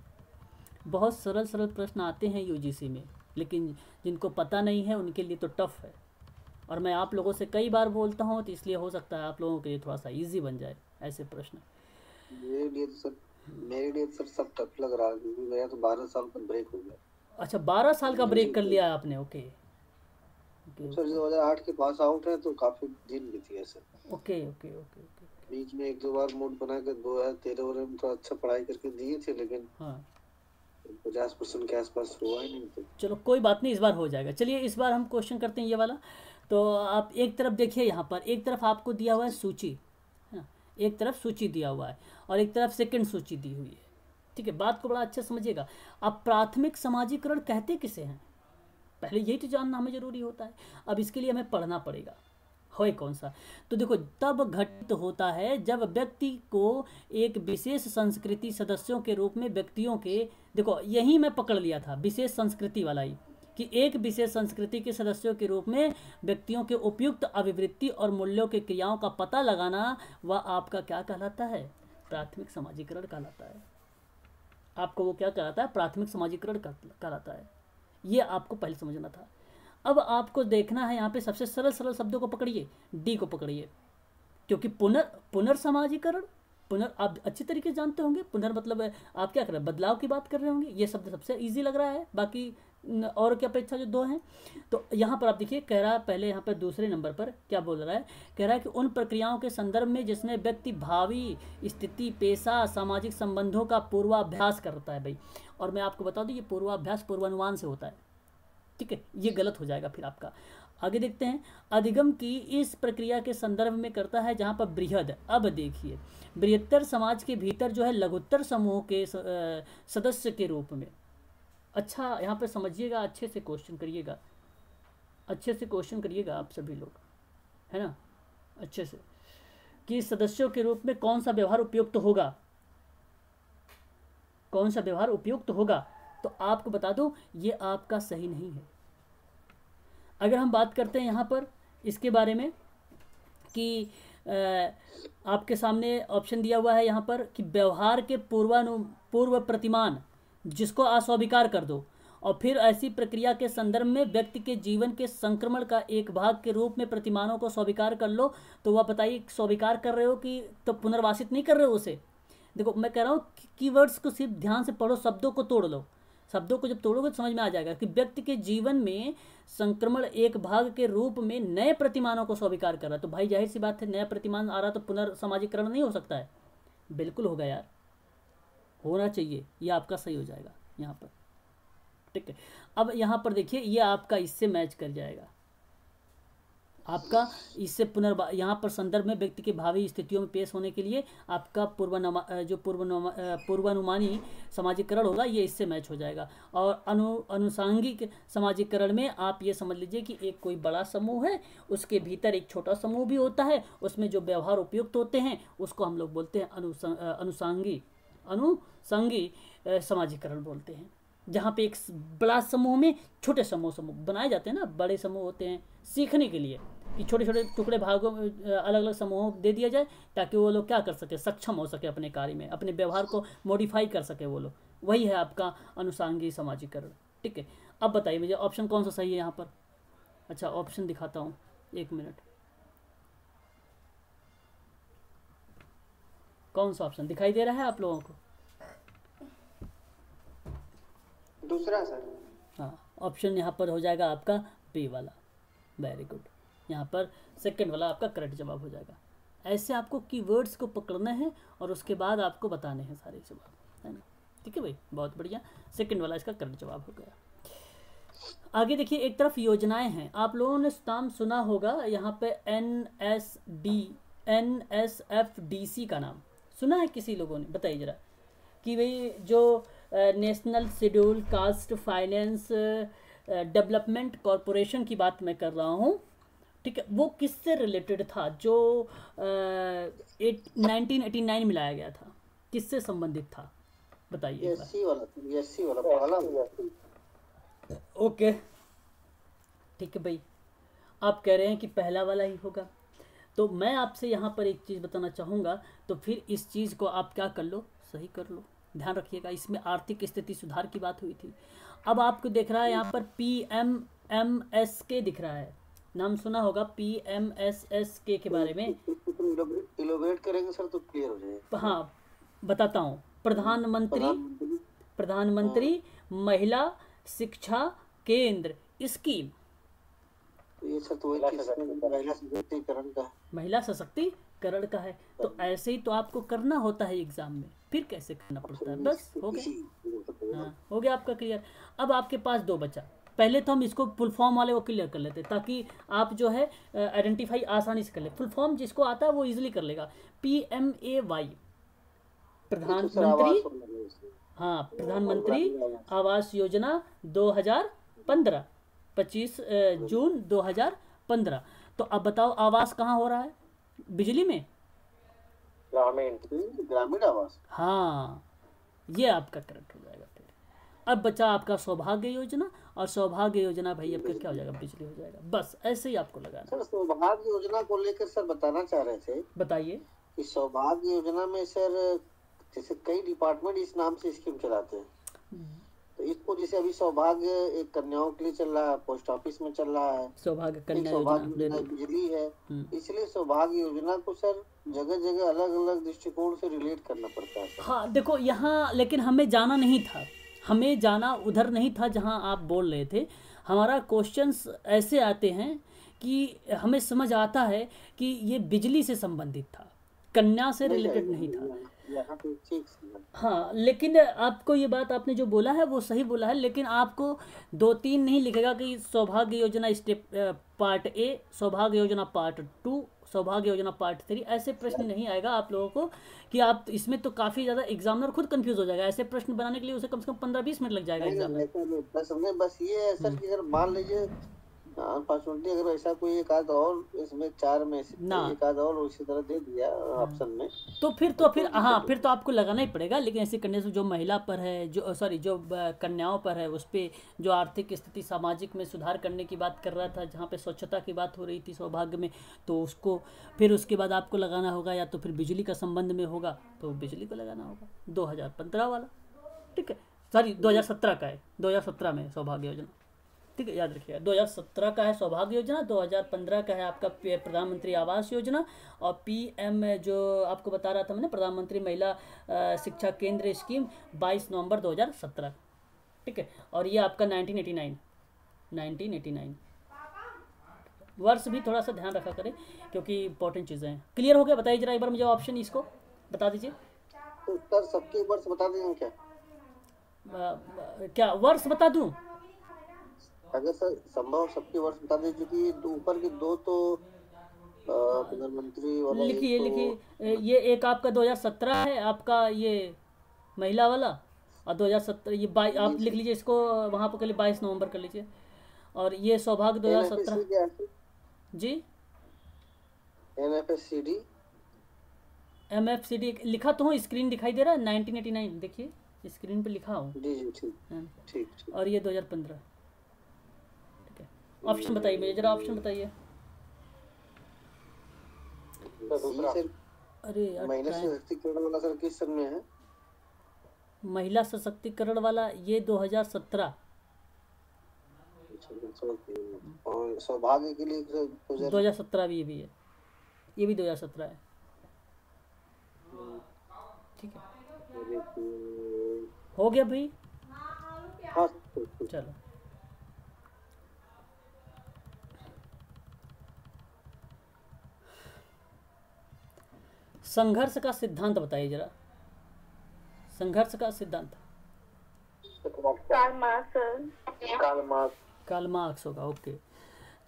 बहुत सरल सरल प्रश्न आते हैं यूजीसी में, लेकिन जिनको पता नहीं है उनके लिए तो टफ है, और मैं आप लोगों से कई बार बोलता हूँ, तो इसलिए हो सकता है आप लोगों के लिए थोड़ा सा इजी बन जाए ऐसे प्रश्न। मेरे लिए सर सब टफ लग रहा है, क्योंकि मेरा तो 12 साल का ब्रेक हो गया। अच्छा 12 साल का ब्रेक कर लिया आपने, ओके सर 2008 के पास आउट है, तो काफी दिन बीती है sir. Okay okay okay okay, बीच में 1-2 बार मूड बना कर 2013 में तो अच्छा पढ़ाई करके दिए थे, लेकिन हाँ 50% के आसपास हुआ ही नहीं। तो चलो कोई बात नहीं, इस बार हो जाएगा। चलिए इस बार हम क्वेश्चन करते हैं ये वाला। तो आप एक तरफ देखिए, यहाँ पर एक तरफ आपको दिया हुआ है सूची, है ना, एक तरफ सूची दिया हुआ है और एक तरफ सेकंड सूची दी हुई है, ठीक है। बात को बड़ा अच्छा समझिएगा। आप प्राथमिक समाजीकरण कहते किसे हैं? पहले यही तो जानना हमें जरूरी होता है। अब इसके लिए हमें पढ़ना पड़ेगा है कौन सा। तो देखो तब घटित होता है जब व्यक्ति को एक विशेष संस्कृति सदस्यों के रूप में व्यक्तियों के, देखो यही मैं पकड़ लिया था विशेष संस्कृति वाला ही, कि एक विशेष संस्कृति के सदस्यों के रूप में व्यक्तियों के उपयुक्त अभिवृत्ति और मूल्यों के क्रियाओं का पता लगाना, वह आपका क्या कहलाता है, प्राथमिक समाजीकरण कहलाता है। आपको वो क्या कहलाता है, प्राथमिक समाजीकरण कहलाता है। ये आपको पहले समझना था। अब आपको देखना है यहाँ पे सबसे सरल सरल शब्दों को पकड़िए, डी को पकड़िए, क्योंकि पुनर्समाजीकरण, आप अच्छी तरीके से जानते होंगे। पुनर् मतलब आप क्या कर रहे हैं, बदलाव की बात कर रहे होंगे। ये शब्द सबसे इजी लग रहा है, बाकी और की अपेक्षा जो दो हैं। तो यहाँ पर आप देखिए कह रहा है, पहले यहाँ पर दूसरे नंबर पर क्या बोल रहा है, कह रहा है कि उन प्रक्रियाओं के संदर्भ में जिसमें व्यक्ति भावी स्थिति, पेशा, सामाजिक संबंधों का पूर्वाभ्यास करता है भाई। और मैं आपको बता दूँ ये पूर्वाभ्यास पूर्वानुमान से होता है, ठीक है, ये गलत हो जाएगा फिर आपका। आगे देखते हैं, अधिगम की इस प्रक्रिया के संदर्भ में करता है जहाँ पर बृहद, अब देखिए बृहत्तर समाज के भीतर जो है लघुत्तर समूह के सदस्य के रूप में। अच्छा यहाँ पे समझिएगा, अच्छे से क्वेश्चन करिएगा, अच्छे से क्वेश्चन करिएगा आप सभी लोग, है ना, अच्छे से, कि सदस्यों के रूप में कौन सा व्यवहार उपयुक्त होगा, कौन सा व्यवहार उपयुक्त होगा। तो आपको बता दूं ये आपका सही नहीं है। अगर हम बात करते हैं यहाँ पर इसके बारे में कि आपके सामने ऑप्शन दिया हुआ है यहाँ पर कि व्यवहार के पूर्व प्रतिमान जिसको अस्वीकार कर दो, और फिर ऐसी प्रक्रिया के संदर्भ में व्यक्ति के जीवन के संक्रमण का एक भाग के रूप में प्रतिमानों को स्वीकार कर लो। तो वह बताइए स्वीकार कर रहे हो कि तो पुनर्वासित नहीं कर रहे हो उसे। देखो मैं कह रहा हूँ कीवर्ड्स को सिर्फ ध्यान से पढ़ो, शब्दों को तोड़ लो। शब्दों को जब तोड़ोगे तो समझ में आ जाएगा कि व्यक्ति के जीवन में संक्रमण एक भाग के रूप में नए प्रतिमानों को स्वीकार कर रहा है। तो भाई जाहिर सी बात है, नया प्रतिमान आ रहा तो पुनर्समाजीकरण नहीं हो सकता है। बिल्कुल होगा यार, होना चाहिए, ये आपका सही हो जाएगा यहाँ पर, ठीक है। अब यहाँ पर देखिए ये आपका इससे मैच कर जाएगा, आपका इससे यहाँ पर संदर्भ में व्यक्ति के भावी स्थितियों में पेश होने के लिए आपका पूर्वानुमानी समाजीकरण होगा, ये इससे मैच हो जाएगा। और अनुसांगिक समाजीकरण में आप ये समझ लीजिए कि एक कोई बड़ा समूह है, उसके भीतर एक छोटा समूह भी होता है, उसमें जो व्यवहार उपयुक्त होते हैं उसको हम लोग बोलते हैं अनुसंगी समाजीकरण बोलते हैं। जहाँ पे एक बड़ा समूह में छोटे समूह बनाए जाते हैं ना, बड़े समूह होते हैं सीखने के लिए, कि छोटे छोटे टुकड़े भागों में अलग अलग समूहों दे दिया जाए ताकि वो लोग क्या कर सके, सक्षम हो सके अपने कार्य में, अपने व्यवहार को मॉडिफाई कर सके वो लोग। वही है आपका अनुसांगी समाजीकरण, ठीक है। अब बताइए मुझे ऑप्शन कौन सा सही है यहाँ पर। अच्छा ऑप्शन दिखाता हूँ, एक मिनट, कौन सा ऑप्शन दिखाई दे रहा है आप लोगों को? दूसरा सर। हाँ, ऑप्शन यहाँ पर हो जाएगा आपका बी वाला, वेरी गुड। यहाँ पर सेकंड वाला आपका करेक्ट जवाब हो जाएगा। ऐसे आपको कीवर्ड्स को पकड़ना है और उसके बाद आपको बताने हैं सारे जवाब, है ना, ठीक है भाई, बहुत बढ़िया। सेकंड वाला इसका करेक्ट जवाब हो गया। आगे देखिए, एक तरफ योजनाएं हैं, आप लोगों ने नाम सुना होगा यहाँ पे NSFDC का नाम सुना है किसी लोगों ने? बताइए जरा कि भाई जो national schedule caste finance development corporation की बात मैं कर रहा हूँ, ठीक है, वो किससे रिलेटेड था? जो 1989 में लाया गया था, किससे संबंधित था बताइए। एससी वाला पहला। ओके ठीक है भाई, आप कह रहे हैं कि पहला वाला ही होगा, तो मैं आपसे यहाँ पर एक चीज़ बताना चाहूँगा। तो फिर इस चीज़ को आप क्या कर लो, सही कर लो। ध्यान रखिएगा, इसमें आर्थिक स्थिति सुधार की बात हुई थी। अब आपको दिख रहा है यहाँ पर PMMSK दिख रहा है, नाम सुना होगा PMSSK के बारे में। इलैबोरेट करेंगे सर तो क्लियर हो जाएगा। हाँ बताता हूँ, प्रधानमंत्री महिला शिक्षा केंद्र स्कीम। ये सर तो महिला सशक्तिकरण का है। तो ऐसे ही तो आपको करना होता है एग्जाम में, फिर कैसे करना पड़ता है, बस हो गया। हाँ हो गया आपका क्लियर। अब आपके पास दो बचा, पहले तो हम इसको फुल फॉर्म वाले को क्लियर कर लेते ताकि आप जो है आइडेंटिफाई आसानी से कर ले। फुल फॉर्म जिसको आता है वो इजीली कर लेगा। PMAY, प्रधानमंत्री, हाँ प्रधानमंत्री आवास योजना 2015, 25 जून 2015। तो अब बताओ आवास कहाँ हो रहा है, बिजली में? ग्रामीण आवास। हाँ, ये आपका करेक्ट हो जाएगा। फिर अब बचा आपका सौभाग्य योजना, और सौभाग्य योजना भाई आपका क्या हो जाएगा, बिजली हो जाएगा। बस ऐसे ही आपको लगाना। सर सौभाग्य योजना को लेकर सर बताना चाह रहे थे बताइए। कि सौभाग्य योजना में सर जैसे कई डिपार्टमेंट इस नाम से स्कीम चलाते हैं, तो इसको जैसे अभी सौभाग्य एक कन्याओं के लिए चल रहा है, पोस्ट ऑफिस में चल रहा है, सौभाग्य एक कन्या सौभाग्य योजना योजना बिजली है, इसलिए सौभाग्य योजना को सर जगह जगह अलग अलग दृष्टिकोण से रिलेट करना पड़ता है सर। हाँ देखो यहाँ, लेकिन हमें जाना नहीं था, हमें जाना उधर नहीं था जहाँ आप बोल रहे थे। हमारा क्वेश्चंस ऐसे आते हैं कि हमें समझ आता है कि ये बिजली से संबंधित था, कन्या से रिलेटेड नहीं था। यहाँ पे ठीक है। हाँ, लेकिन आपको ये बात आपने जो बोला है वो सही बोला है, लेकिन आपको 2-3 नहीं लिखेगा कि सौभाग्य योजना स्टेप पार्ट ए, सौभाग्य योजना पार्ट 2, सौभाग्य योजना पार्ट 3, ऐसे प्रश्न नहीं आएगा आप लोगों को कि आप इसमें तो काफ़ी ज़्यादा एग्जामिनर खुद कंफ्यूज हो जाएगा। ऐसे प्रश्न बनाने के लिए उसे कम से कम 15-20 मिनट लग जाएगा एग्जाम। बस ये है सर कि अगर मान लीजिए अपॉर्चुनिटी अगर ऐसा कोई एक आध और इसमें 4 में से एक आध और उसी तरह दे दिया ऑप्शन में, तो फिर हाँ, फिर तो आपको लगाना ही पड़ेगा। लेकिन ऐसी कंडीशन जो महिला पर है, जो कन्याओं पर है, उस पर जो आर्थिक स्थिति सामाजिक में सुधार करने की बात कर रहा था, जहाँ पे स्वच्छता की बात हो रही थी सौभाग्य में, तो उसको फिर उसके बाद आपको लगाना होगा, या तो फिर बिजली का संबंध में होगा तो बिजली को लगाना होगा। 2015 वाला, ठीक है, सॉरी 2017 का है, 2017 में सौभाग्य योजना, ठीक है, याद रखिएगा। 2017 का है सौभाग्य योजना, 2015 का है आपका प्रधानमंत्री आवास योजना, और पीएम जो आपको बता रहा था मैंने, प्रधानमंत्री महिला शिक्षा केंद्र स्कीम 22 नवंबर 2017, ठीक है। और ये आपका 1989 वर्ष भी थोड़ा सा ध्यान रखा करें क्योंकि इंपॉर्टेंट चीज़ें हैं। क्लियर हो गया? बताइए जरा एक बार मुझे ऑप्शन इसको बता दीजिए। तो सर सबके वर्ष बता देंगे क्या? क्या वर्ष बता दूं? अगर सर संभव सबके वर्ष बता दीजिए कि ऊपर के दो तो प्रधानमंत्री वाला लिखिए ये एक आपका 2017 है, आपका ये महिला वाला, और 2017 ये आप लिख लीजिए इसको, वहाँ पर कर लीजिए 22 नवंबर कर लीजिए। और ये सौभाग्य 2017 जी, MFCD लिखा तो हूँ, स्क्रीन दिखाई दे रहा है 1989, देखिए स्क्रीन पे लिखा हूँ। ठीक। और ये 2015, ठीक है। ऑप्शन बताइए मुझे जरा, ऑप्शन बताइए। अरे महिला सशक्तिकरण वाला सर किस सन में है? महिला सशक्तिकरण वाला ये 2017। और सौभाग्य के लिए 2017 भी है, ये भी 2017 है, ठीक है। हो गया भाई? हाँ चलो, संघर्ष का सिद्धांत बताइए जरा, संघर्ष का सिद्धांत। कार्ल मार्क्स होगा, ओके।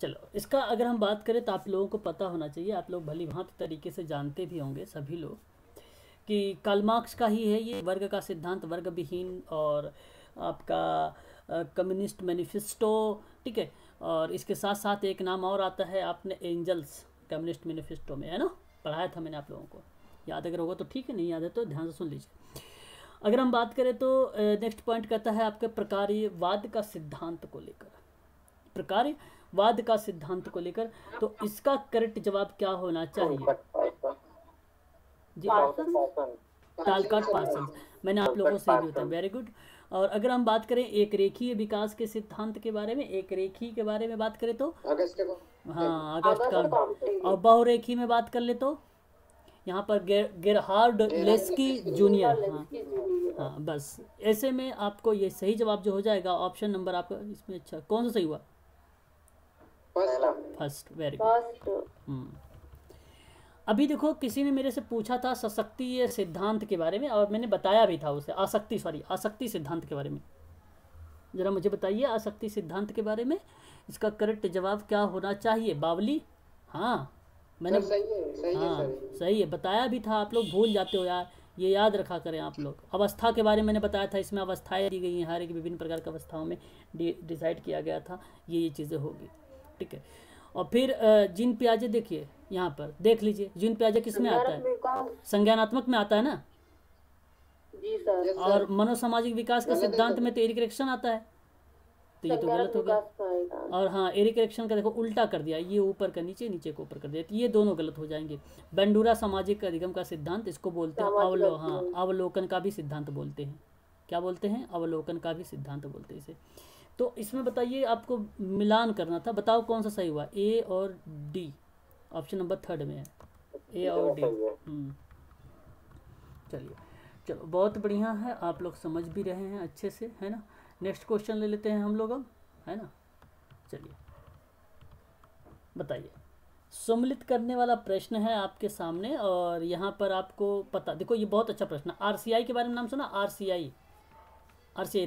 चलो, इसका अगर हम बात करें तो आप लोगों को पता होना चाहिए, आप लोग भली भांति तरीके से जानते भी होंगे सभी लोग, कि कार्ल मार्क्स का ही है ये वर्ग का सिद्धांत, वर्ग विहीन, और आपका कम्युनिस्ट मैनिफेस्टो, ठीक है। और इसके साथ साथ एक नाम और आता है, आपने एंजल्स कम्युनिस्ट मैनिफेस्टो में, है ना, पढ़ाया था मैंने आप लोगों को, याद अगर होगा तो ठीक है, नहीं याद है तो ध्यान से सुन लीजिए। अगर हम बात करें तो नेक्स्ट पॉइंट कहता है आपके प्रकार्यवाद का सिद्धांत को लेकर, प्रकार्यवाद का सिद्धांत को लेकर, तो इसका करेक्ट जवाब क्या होना चाहिए जी? टालकाट पार्सन, मैंने आप लोगों से भी बताया, वेरी गुड। और अगर हम बात करें एक रेखीय विकास के सिद्धांत के बारे में, एक रेखी के बारे में बात करें तो हाँ अगस्त का, और बहुरेखी में बात कर ले तो यहाँ पर गेरहार्ड लेस्की जूनियर, हाँ बस ऐसे में आपको ये सही जवाब जो हो जाएगा ऑप्शन नंबर आपका इसमें, अच्छा कौन सा सही हुआ? First, very good. अभी देखो किसी ने मेरे से पूछा था सशक्ति सिद्धांत के बारे में, और मैंने बताया भी था उसे, आसक्ति सिद्धांत के बारे में। जरा मुझे बताइए आसक्ति सिद्धांत के बारे में इसका करेक्ट जवाब क्या होना चाहिए? बावली, हाँ मैंने सही है सही है, बताया भी था, आप लोग भूल जाते हो यार, ये याद रखा करें आप लोग। अवस्था के बारे में मैंने बताया था, इसमें अवस्थाएं दी गई हैं, हर एक विभिन्न प्रकार की अवस्थाओं में डिसाइड किया गया था ये चीज़ें होगी, ठीक है। और फिर जिन प्याजे देखिए यहाँ पर देख लीजिए, जिन प्याजे किस में आता है, संज्ञानात्मक में आता है ना, जी सर। और मनोसामाजिक विकास के सिद्धांत में तो एरिक एरिक्सन आता है, तो ये तो गलत हो गया। और हाँ, एरिक एरिक्सन का देखो उल्टा कर दिया, ये ऊपर का नीचे, नीचे को ऊपर कर दिया, तो ये दोनों गलत हो जाएंगे। बेंडूरा सामाजिक अधिगम का सिद्धांत, इसको बोलते हैं अवलोकन का भी सिद्धांत बोलते हैं। क्या बोलते हैं? अवलोकन का भी सिद्धांत बोलते हैं इसे। तो इसमें बताइए, आपको मिलान करना था, बताओ कौन सा सही हुआ, ए और डी। ऑप्शन नंबर 3 में है ए और डी। चलिए, चलो बहुत बढ़िया है, आप लोग समझ भी रहे हैं अच्छे से, है ना। नेक्स्ट क्वेश्चन ले लेते हैं हम लोग अब, है ना। चलिए बताइए, सम्मिलित करने वाला प्रश्न है आपके सामने, और यहाँ पर आपको पता, देखो ये बहुत अच्छा प्रश्न है। आरसीआई के बारे में नाम सुना? RCI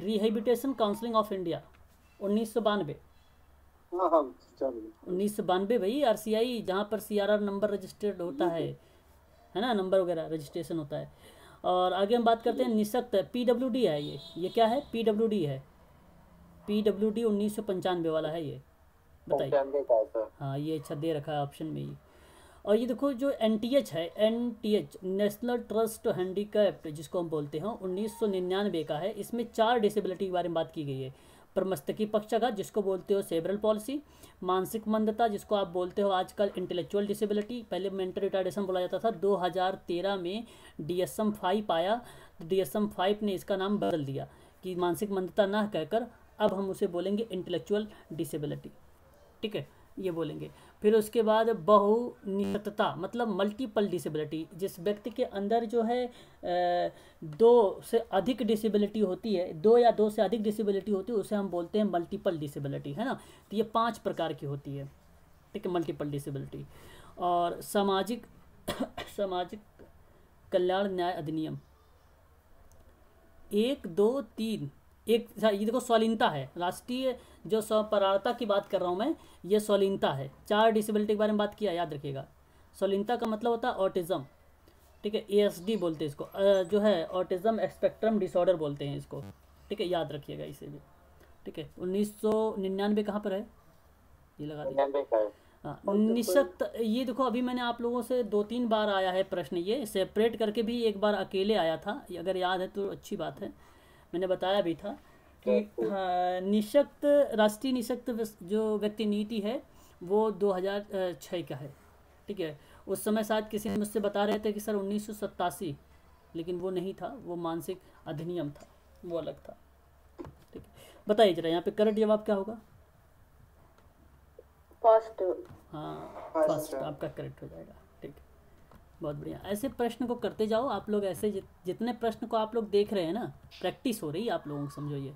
rehabilitation counselling of India, 1992। 1992 भाई, आरसीआई, जहाँ पर सीआरआर नंबर रजिस्टर्ड होता है ना, नंबर वगैरह रजिस्ट्रेशन होता है। और आगे हम बात करते हैं निशक्त, पीडब्ल्यूडी है ये क्या है? पीडब्ल्यूडी है, पीडब्ल्यूडी 1995 वाला है ये, बताइए। हाँ, ये अच्छा दे रखा है ऑप्शन में ही। और ये देखो जो एनटीएच है, एनटीएच नेशनल ट्रस्ट हैंडीकैप्ड जिसको हम बोलते हैं, 1999 का है। इसमें 4 डिसेबिलिटी के बारे में बात की गई है। प्रमस्तकी पक्षाघात जिसको बोलते हो सेरेब्रल पॉलिसी, मानसिक मंदता जिसको आप बोलते हो आजकल इंटेलेक्चुअल डिसेबिलिटी, पहले मेंटल रिटार्डेशन बोला जाता था। 2013 में DSM-5 आया, तो DSM-5 ने इसका नाम बदल दिया कि मानसिक मंदता ना कहकर अब हम उसे बोलेंगे इंटेलेक्चुअल डिसेबिलिटी, ठीक है, ये बोलेंगे। फिर उसके बाद बहुनिशक्तता मतलब मल्टीपल डिसेबिलिटी, जिस व्यक्ति के अंदर जो है 2 से अधिक डिसेबिलिटी होती है, 2 या 2 से अधिक डिसेबिलिटी होती है, उसे हम बोलते हैं मल्टीपल डिसेबिलिटी, है ना। तो ये 5 प्रकार की होती है, ठीक है, मल्टीपल डिसेबिलिटी। और सामाजिक सामाजिक कल्याण न्याय अधिनियम 1, 2, 3, एक ये देखो स्वालीनता है, राष्ट्रीय जो स्वपरायणता की बात कर रहा हूँ मैं, ये स्वालीनता है। 4 डिसेबिलिटी के बारे में बात किया, याद रखिएगा। स्वालीनता का मतलब होता है ऑटिज्म, ठीक है, ASD बोलते हैं इसको, जो है ऑटिज्म स्पेक्ट्रम डिसऑर्डर बोलते हैं इसको, ठीक है, याद रखिएगा इसे भी, ठीक है। 1999 कहाँ पर है, ये लगा दीजिए। हाँ, निशक्त, ये देखो अभी मैंने आप लोगों से 2-3 बार आया है प्रश्न, ये सेपरेट करके भी एक बार अकेले आया था, अगर याद है तो अच्छी बात है, मैंने बताया भी था कि हाँ, निशक्त, राष्ट्रीय निशक्त जो व्यक्ति नीति है वो 2006 का है, ठीक है। उस समय शायद किसी ने मुझसे बता रहे थे कि सर 1987, लेकिन वो नहीं था, वो मानसिक अधिनियम था, वो अलग था, ठीक है। बताइए जरा यहाँ पे करेक्ट जवाब क्या होगा? फर्स्ट। हाँ, फर्स्ट आपका करेक्ट हो जाएगा, ठीक है, बहुत बढ़िया। ऐसे प्रश्न को करते जाओ आप लोग, ऐसे जितने प्रश्न को आप लोग देख रहे हैं ना, प्रैक्टिस हो रही है आप लोगों को, समझो ये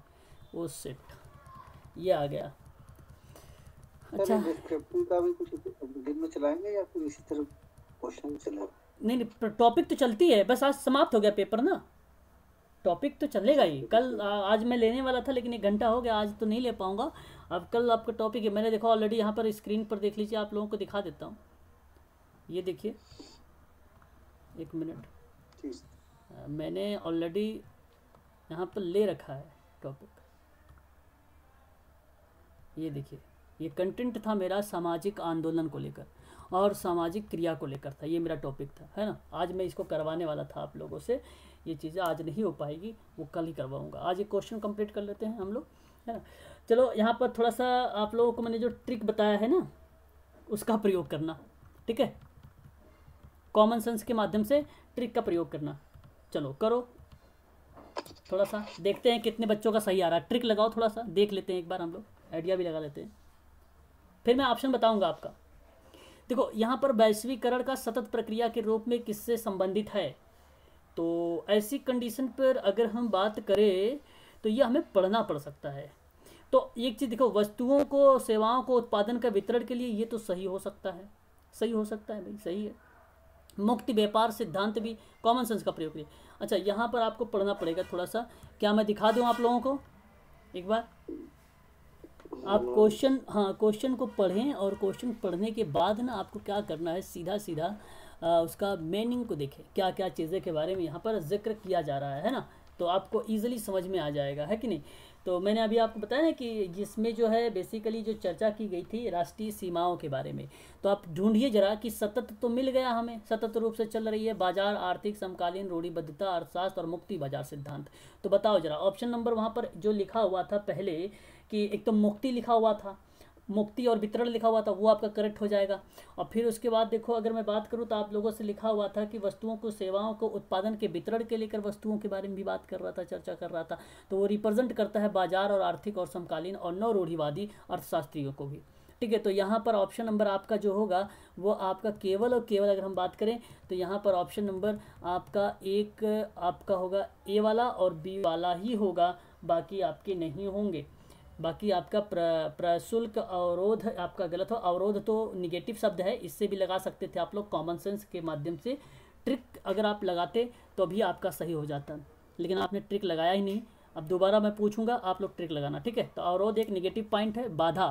वो सेट ये आ गया। अच्छा, डिस्क्रिप्टिव का भी कुछ दिन में चलाएंगे या फिर इसी तरह क्वेश्चन चलेगा? नहीं, टॉपिक तो चलती है, बस आज समाप्त हो गया पेपर ना, टॉपिक तो चलेगा ही। कल आज मैं लेने वाला था लेकिन 1 घंटा हो गया, आज तो नहीं ले पाऊंगा। अब कल आपका टॉपिक है, मैंने देखा ऑलरेडी, यहाँ पर स्क्रीन पर देख लीजिए, आप लोगों को दिखा देता हूँ, ये देखिए, 1 मिनट, मैंने ऑलरेडी यहाँ पर ले रखा है टॉपिक, ये देखिए, ये कंटेंट था मेरा सामाजिक आंदोलन को लेकर और सामाजिक क्रिया को लेकर था, ये मेरा टॉपिक था, है ना। आज मैं इसको करवाने वाला था आप लोगों से, ये चीज़ें आज नहीं हो पाएगी, वो कल ही करवाऊंगा। आज एक क्वेश्चन कंप्लीट कर लेते हैं हम लोग, है ना। चलो यहाँ पर थोड़ा सा आप लोगों को मैंने जो ट्रिक बताया है ना, उसका प्रयोग करना, ठीक है, कॉमन सेंस के माध्यम से ट्रिक का प्रयोग करना। चलो करो, थोड़ा सा देखते हैं कितने बच्चों का सही आ रहा है। ट्रिक लगाओ, थोड़ा सा देख लेते हैं एक बार, हम लोग आइडिया भी लगा लेते हैं, फिर मैं ऑप्शन बताऊंगा आपका। देखो यहाँ पर वैश्वीकरण का सतत प्रक्रिया के रूप में किससे संबंधित है, तो ऐसी कंडीशन पर अगर हम बात करें तो ये हमें पढ़ना पड़ सकता है। तो एक चीज़ देखो, वस्तुओं को, सेवाओं को उत्पादन का वितरण के लिए ये तो सही हो सकता है, सही हो सकता है भाई, सही है। मुक्त व्यापार सिद्धांत भी कॉमन सेंस का प्रयोग है। अच्छा, यहाँ पर आपको पढ़ना पड़ेगा थोड़ा सा, क्या मैं दिखा दूँ आप लोगों को एक बार? आप क्वेश्चन, हाँ, क्वेश्चन को पढ़ें और क्वेश्चन पढ़ने के बाद ना आपको क्या करना है, सीधा सीधा उसका मीनिंग को देखें, क्या क्या चीज़ें के बारे में यहाँ पर जिक्र किया जा रहा है ना, तो आपको ईजिली समझ में आ जाएगा, है कि नहीं। तो मैंने अभी आपको बताया ना कि जिसमें जो है बेसिकली जो चर्चा की गई थी राष्ट्रीय सीमाओं के बारे में, तो आप ढूंढिए जरा कि सतत तो मिल गया हमें, सतत रूप से चल रही है बाजार, आर्थिक समकालीन रूढ़िबद्धता, अर्थशास्त्र और मुक्ति बाजार सिद्धांत। तो बताओ जरा ऑप्शन नंबर वहाँ पर जो लिखा हुआ था पहले कि एक तो मुक्ति लिखा हुआ था, मुक्ति और वितरण लिखा हुआ था, वो आपका करेक्ट हो जाएगा। और फिर उसके बाद देखो अगर मैं बात करूँ तो आप लोगों से लिखा हुआ था कि वस्तुओं को, सेवाओं को, उत्पादन के वितरण के लेकर वस्तुओं के बारे में भी बात कर रहा था, चर्चा कर रहा था, तो वो रिप्रेजेंट करता है बाजार और आर्थिक और समकालीन और नव रूढ़िवादी अर्थशास्त्रियों को भी। ठीक है, तो यहाँ पर ऑप्शन नंबर आपका जो होगा वो आपका केवल और केवल अगर हम बात करें तो यहाँ पर ऑप्शन नंबर आपका एक आपका होगा ए वाला और बी वाला ही होगा, बाकी आपके नहीं होंगे। बाकी आपका प्रशुल्क अवरोध आपका गलत हो। अवरोध तो निगेटिव शब्द है, इससे भी लगा सकते थे आप लोग कॉमन सेंस के माध्यम से। ट्रिक अगर आप लगाते तो भी आपका सही हो जाता, लेकिन आपने ट्रिक लगाया ही नहीं। अब दोबारा मैं पूछूंगा, आप लोग ट्रिक लगाना, ठीक है। तो अवरोध एक निगेटिव पॉइंट है, बाधा,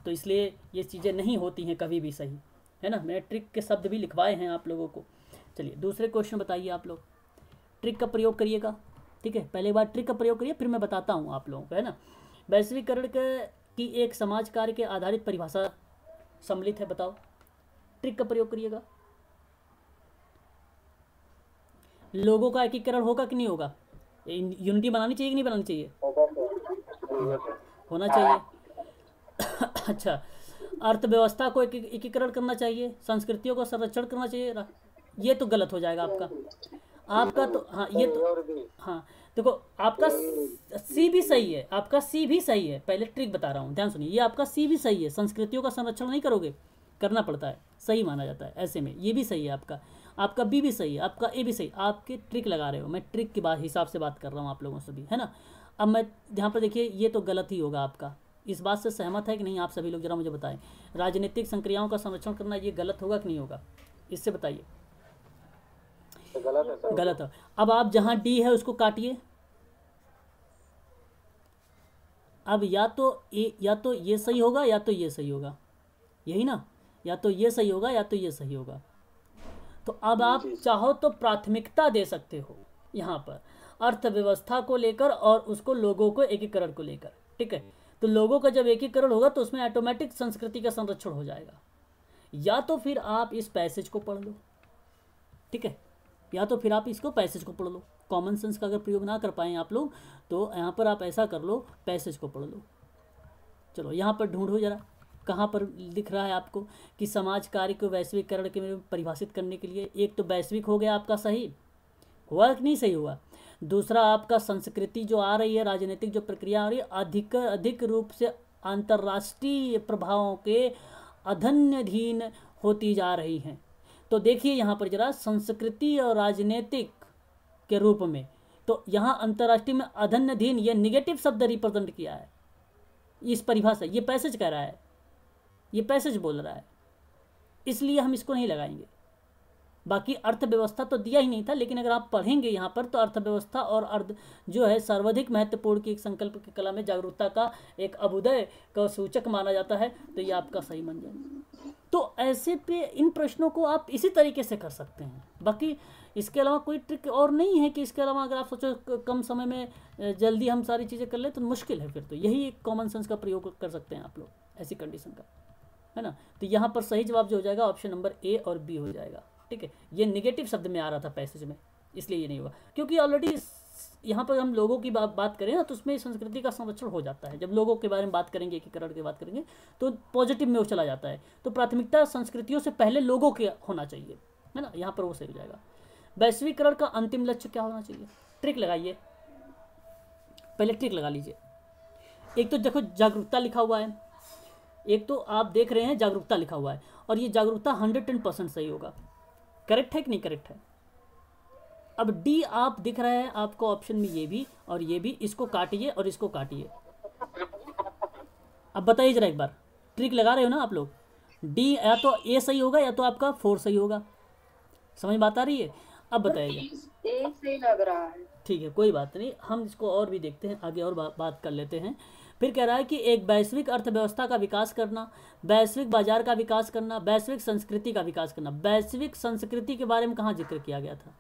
तो इसलिए ये चीज़ें नहीं होती हैं कभी भी, सही है ना। मैंने ट्रिक के शब्द भी लिखवाए हैं आप लोगों को। चलिए दूसरे क्वेश्चन बताइए आप लोग, ट्रिक का प्रयोग करिएगा, ठीक है। पहले बार ट्रिक का प्रयोग करिए, फिर मैं बताता हूँ आप लोगों को, है ना। वैश्वीकरण की एक समाज कार्य के आधारित परिभाषा सम्मिलित है, बताओ। ट्रिक का प्रयोग करिएगा। लोगों का एकीकरण होगा कि नहीं होगा? यूनिटी बनानी चाहिए कि नहीं बनानी चाहिए? होना चाहिए। अच्छा, अर्थव्यवस्था को एकीकरण करना चाहिए, संस्कृतियों का संरक्षण करना चाहिए, ये तो गलत हो जाएगा आपका तो हाँ, ये तो हाँ देखो आपका सी भी सही है, आपका सी भी सही है। पहले ट्रिक बता रहा हूँ, ध्यान सुनिए, ये आपका सी भी सही है। संस्कृतियों का संरक्षण नहीं करोगे, करना पड़ता है, सही माना जाता है ऐसे में। ये भी सही है आपका बी भी सही है, आपका ए भी सही। आपके ट्रिक लगा रहे हो, मैं ट्रिक के बाद हिसाब से बात कर रहा हूँ आप लोगों से भी, है ना। अब मैं यहाँ पर देखिए, ये तो गलत ही होगा आपका। इस बात से सहमत है कि नहीं आप सभी लोग? जरा मुझे बताएं, राजनीतिक संक्रियाओं का संरक्षण करना ये गलत होगा कि नहीं होगा? इससे बताइए। गलत है। अब आप जहाँ डी है उसको काटिए। अब या तो ये सही होगा या तो ये सही होगा, यही ना, या तो ये सही होगा या तो ये सही होगा। तो अब आप चाहो तो प्राथमिकता दे सकते हो यहाँ पर अर्थव्यवस्था को लेकर और उसको लोगों को एकीकरण को लेकर, ठीक है। तो लोगों का जब एकीकरण होगा तो उसमें ऑटोमेटिक संस्कृति का संरक्षण हो जाएगा। या तो फिर आप इस पैसेज को पढ़ लो, ठीक है, या तो फिर आप इसको पैसेज को पढ़ लो। कॉमन सेंस का अगर प्रयोग ना कर पाएँ आप लोग तो यहाँ पर आप ऐसा कर लो, पैसेज को पढ़ लो। चलो यहाँ पर ढूंढो जरा, कहाँ पर लिख रहा है आपको कि समाज कार्य को वैश्वीकरण के में परिभाषित करने के लिए। एक तो वैश्विक हो गया आपका, सही हुआ कि नहीं सही हुआ? दूसरा आपका संस्कृति जो आ रही है, राजनीतिक जो प्रक्रिया आ रही है, अधिक रूप से अंतर्राष्ट्रीय प्रभावों के अधीन होती जा रही हैं। तो देखिए यहाँ पर जरा, संस्कृति और राजनीतिक के रूप में, तो यहाँ अंतर्राष्ट्रीय में अधीन, ये निगेटिव शब्द रिप्रेजेंट किया है इस परिभाषा। ये पैसेज कह रहा है, ये पैसेज बोल रहा है, इसलिए हम इसको नहीं लगाएंगे। बाकी अर्थव्यवस्था तो दिया ही नहीं था, लेकिन अगर आप पढ़ेंगे यहाँ पर तो अर्थव्यवस्था और अर्थ जो है सर्वाधिक महत्वपूर्ण की एक संकल्प की कला में जागरूकता का एक अभ्युदय का सूचक माना जाता है, तो ये आपका सही मान जाए। तो ऐसे पे इन प्रश्नों को आप इसी तरीके से कर सकते हैं। बाकी इसके अलावा कोई ट्रिक और नहीं है कि इसके अलावा अगर आप सोचो कम समय में जल्दी हम सारी चीज़ें कर ले तो मुश्किल है। फिर तो यही एक कॉमन सेंस का प्रयोग कर सकते हैं आप लोग ऐसी कंडीशन का, है ना। तो यहाँ पर सही जवाब जो हो जाएगा ऑप्शन नंबर ए और बी हो जाएगा, ठीक है। ये निगेटिव शब्द में आ रहा था पैसेज में, इसलिए ये नहीं हुआ, क्योंकि ऑलरेडी यहाँ पर हम लोगों की बात करें ना तो उसमें संस्कृति का संरक्षण हो जाता है। जब लोगों के बारे में बात करेंगे, एकीकरण की बात करेंगे तो पॉजिटिव में वो चला जाता है। तो प्राथमिकता संस्कृतियों से पहले लोगों के होना चाहिए, है ना, यहाँ पर वो सही हो जाएगा। वैश्वीकरण का अंतिम लक्ष्य क्या होना चाहिए? ट्रिक लगाइए, पहले ट्रिक लगा लीजिए। एक तो देखो जागरूकता लिखा हुआ है, एक तो आप देख रहे हैं जागरूकता लिखा हुआ है, और ये जागरूकता 110% सही होगा। करेक्ट है कि नहीं करेक्ट है? अब डी आप दिख रहा है आपको ऑप्शन में, ये भी और ये भी, इसको काटिए और इसको काटिए। अब बताइए जरा एक बार, ट्रिक लगा रहे हो ना आप लोग? डी या तो ए सही होगा या तो आपका 4 सही होगा। समझ बात आ रही है? अब बताइएगा। ए सही लग रहा है। ठीक है, कोई बात नहीं, हम इसको और भी देखते हैं आगे और बात कर लेते हैं। फिर कह रहा है कि एक वैश्विक अर्थव्यवस्था का विकास करना, वैश्विक बाजार का विकास करना, वैश्विक संस्कृति का विकास करना। वैश्विक संस्कृति के बारे में कहाँ जिक्र किया गया था?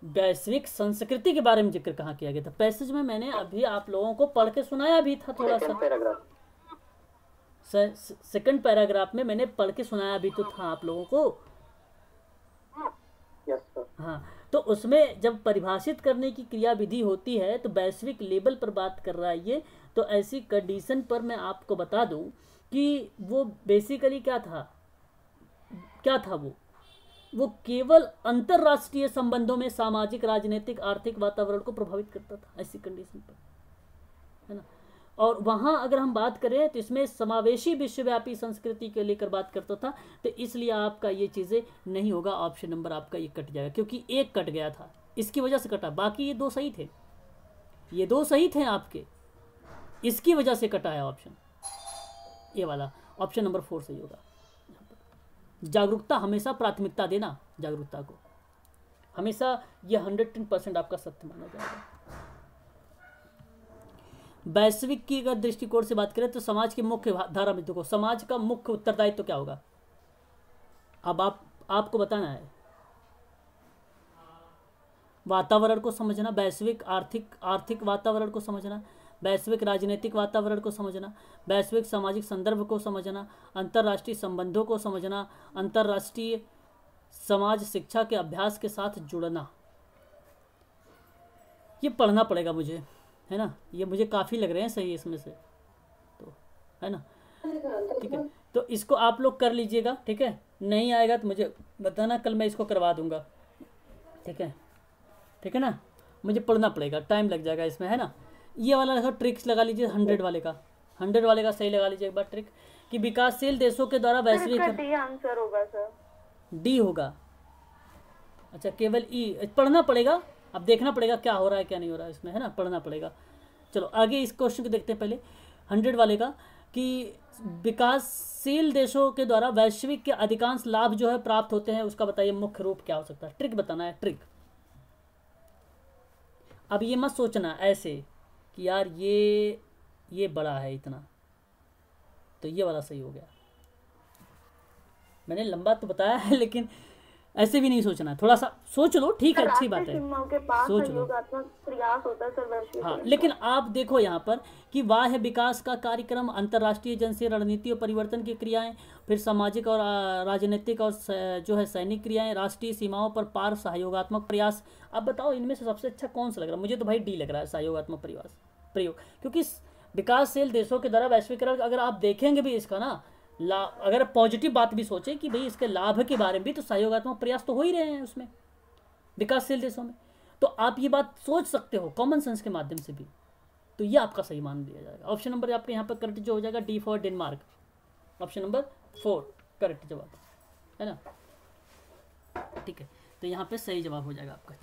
वैश्विक संस्कृति के बारे में जिक्र कहाँ किया गया था? पैसेज में मैंने अभी आप लोगों को पढ़ के सुनाया भी था थोड़ा सा, सेकंड पैराग्राफ में मैंने पढ़ के सुनाया भी तो था आप लोगों को। Yes sir. हाँ, तो उसमें जब परिभाषित करने की क्रिया विधि होती है तो वैश्विक लेवल पर बात कर रहा है ये। तो ऐसी कंडीशन पर मैं आपको बता दूं कि वो बेसिकली क्या था वो केवल अंतरराष्ट्रीय संबंधों में सामाजिक, राजनीतिक, आर्थिक वातावरण को प्रभावित करता था ऐसी कंडीशन पर, है ना। और वहाँ अगर हम बात करें तो इसमें समावेशी विश्वव्यापी संस्कृति के लेकर बात करता था। तो इसलिए आपका ये चीज़ें नहीं होगा, ऑप्शन नंबर आपका ये कट जाएगा, क्योंकि एक कट गया था इसकी वजह से कटा, बाकी ये दो सही थे, ये दो सही थे आपके, इसकी वजह से कटा है ऑप्शन ये वाला। ऑप्शन नंबर 4 सही होगा। जागरूकता, हमेशा प्राथमिकता देना जागरूकता को, हमेशा ये 110% आपका सत्य माना जाएगा। वैश्विक की अगर दृष्टिकोण से बात करें तो समाज के मुख्य धारा में देखो, समाज का मुख्य उत्तरदायित्व क्या होगा? अब आपको बताना है। वातावरण को समझना, वैश्विक आर्थिक वातावरण को समझना, वैश्विक राजनीतिक वातावरण को समझना, वैश्विक सामाजिक संदर्भ को समझना, अंतर्राष्ट्रीय संबंधों को समझना, अंतर्राष्ट्रीय समाज शिक्षा के अभ्यास के साथ जुड़ना। ये पढ़ना पड़ेगा मुझे, है ना। ये मुझे काफ़ी लग रहे हैं सही इसमें से, तो है ना, ठीक है। तो इसको आप लोग कर लीजिएगा, ठीक है। नहीं आएगा तो मुझे बताना, कल मैं इसको करवा दूंगा, ठीक है ना। मुझे पढ़ना पड़ेगा, टाइम लग जाएगा इसमें, है ना। ये वाला देखो ट्रिक्स लगा लीजिए, 100 वाले का सही लगा लीजिए एक बार ट्रिक, कि विकासशील देशों के द्वारा वैश्विक आंसर होगा सर, डी होगा। अच्छा, केवल ई पढ़ना पड़ेगा, अब देखना पड़ेगा क्या हो रहा है क्या नहीं हो रहा है इसमें, है ना, पढ़ना पड़ेगा। चलो आगे इस क्वेश्चन को देखते हैं पहले 100 वाले का, कि विकासशील देशों के द्वारा वैश्विक के अधिकांश लाभ जो है प्राप्त होते हैं, उसका बताइए मुख्य रूप क्या हो सकता है। ट्रिक बताना है, ट्रिक। अब ये मत सोचना ऐसे कि यार ये बड़ा है इतना, तो ये वाला सही हो गया। मैंने लंबा तो बताया है लेकिन ऐसे भी नहीं सोचना, थोड़ा सा सोच लो, ठीक है, अच्छी बात है, सोच लो। प्रयास होता है सर वैश्विक। हाँ, लेकिन आप देखो यहाँ पर कि बाह्य विकास का कार्यक्रम, अंतर्राष्ट्रीय एजेंसी, रणनीति और परिवर्तन की क्रियाएं, फिर सामाजिक और राजनीतिक और जो है सैनिक क्रियाएं, राष्ट्रीय सीमाओं पर पार सहयोगात्मक प्रयास। अब बताओ इनमें से सबसे अच्छा कौन सा लग रहा है? मुझे तो भाई डी लग रहा है, सहयोगात्मक प्रयोग, क्योंकि विकासशील देशों के द्वारा वैश्वीकरण अगर आप देखेंगे भी इसका ना अगर पॉजिटिव बात भी सोचे कि भाई इसके लाभ के बारे में भी, तो सहयोगात्मक प्रयास तो हो ही रहे हैं उसमें विकासशील देशों में। तो आप ये बात सोच सकते हो कॉमन सेंस के माध्यम से भी, तो ये आपका सही मान दिया जाएगा। ऑप्शन नंबर आपके यहाँ पर करेक्ट जो हो जाएगा D for Denmark, option number 4 correct जवाब, है ना, ठीक है। तो यहाँ पे सही जवाब हो जाएगा आपका।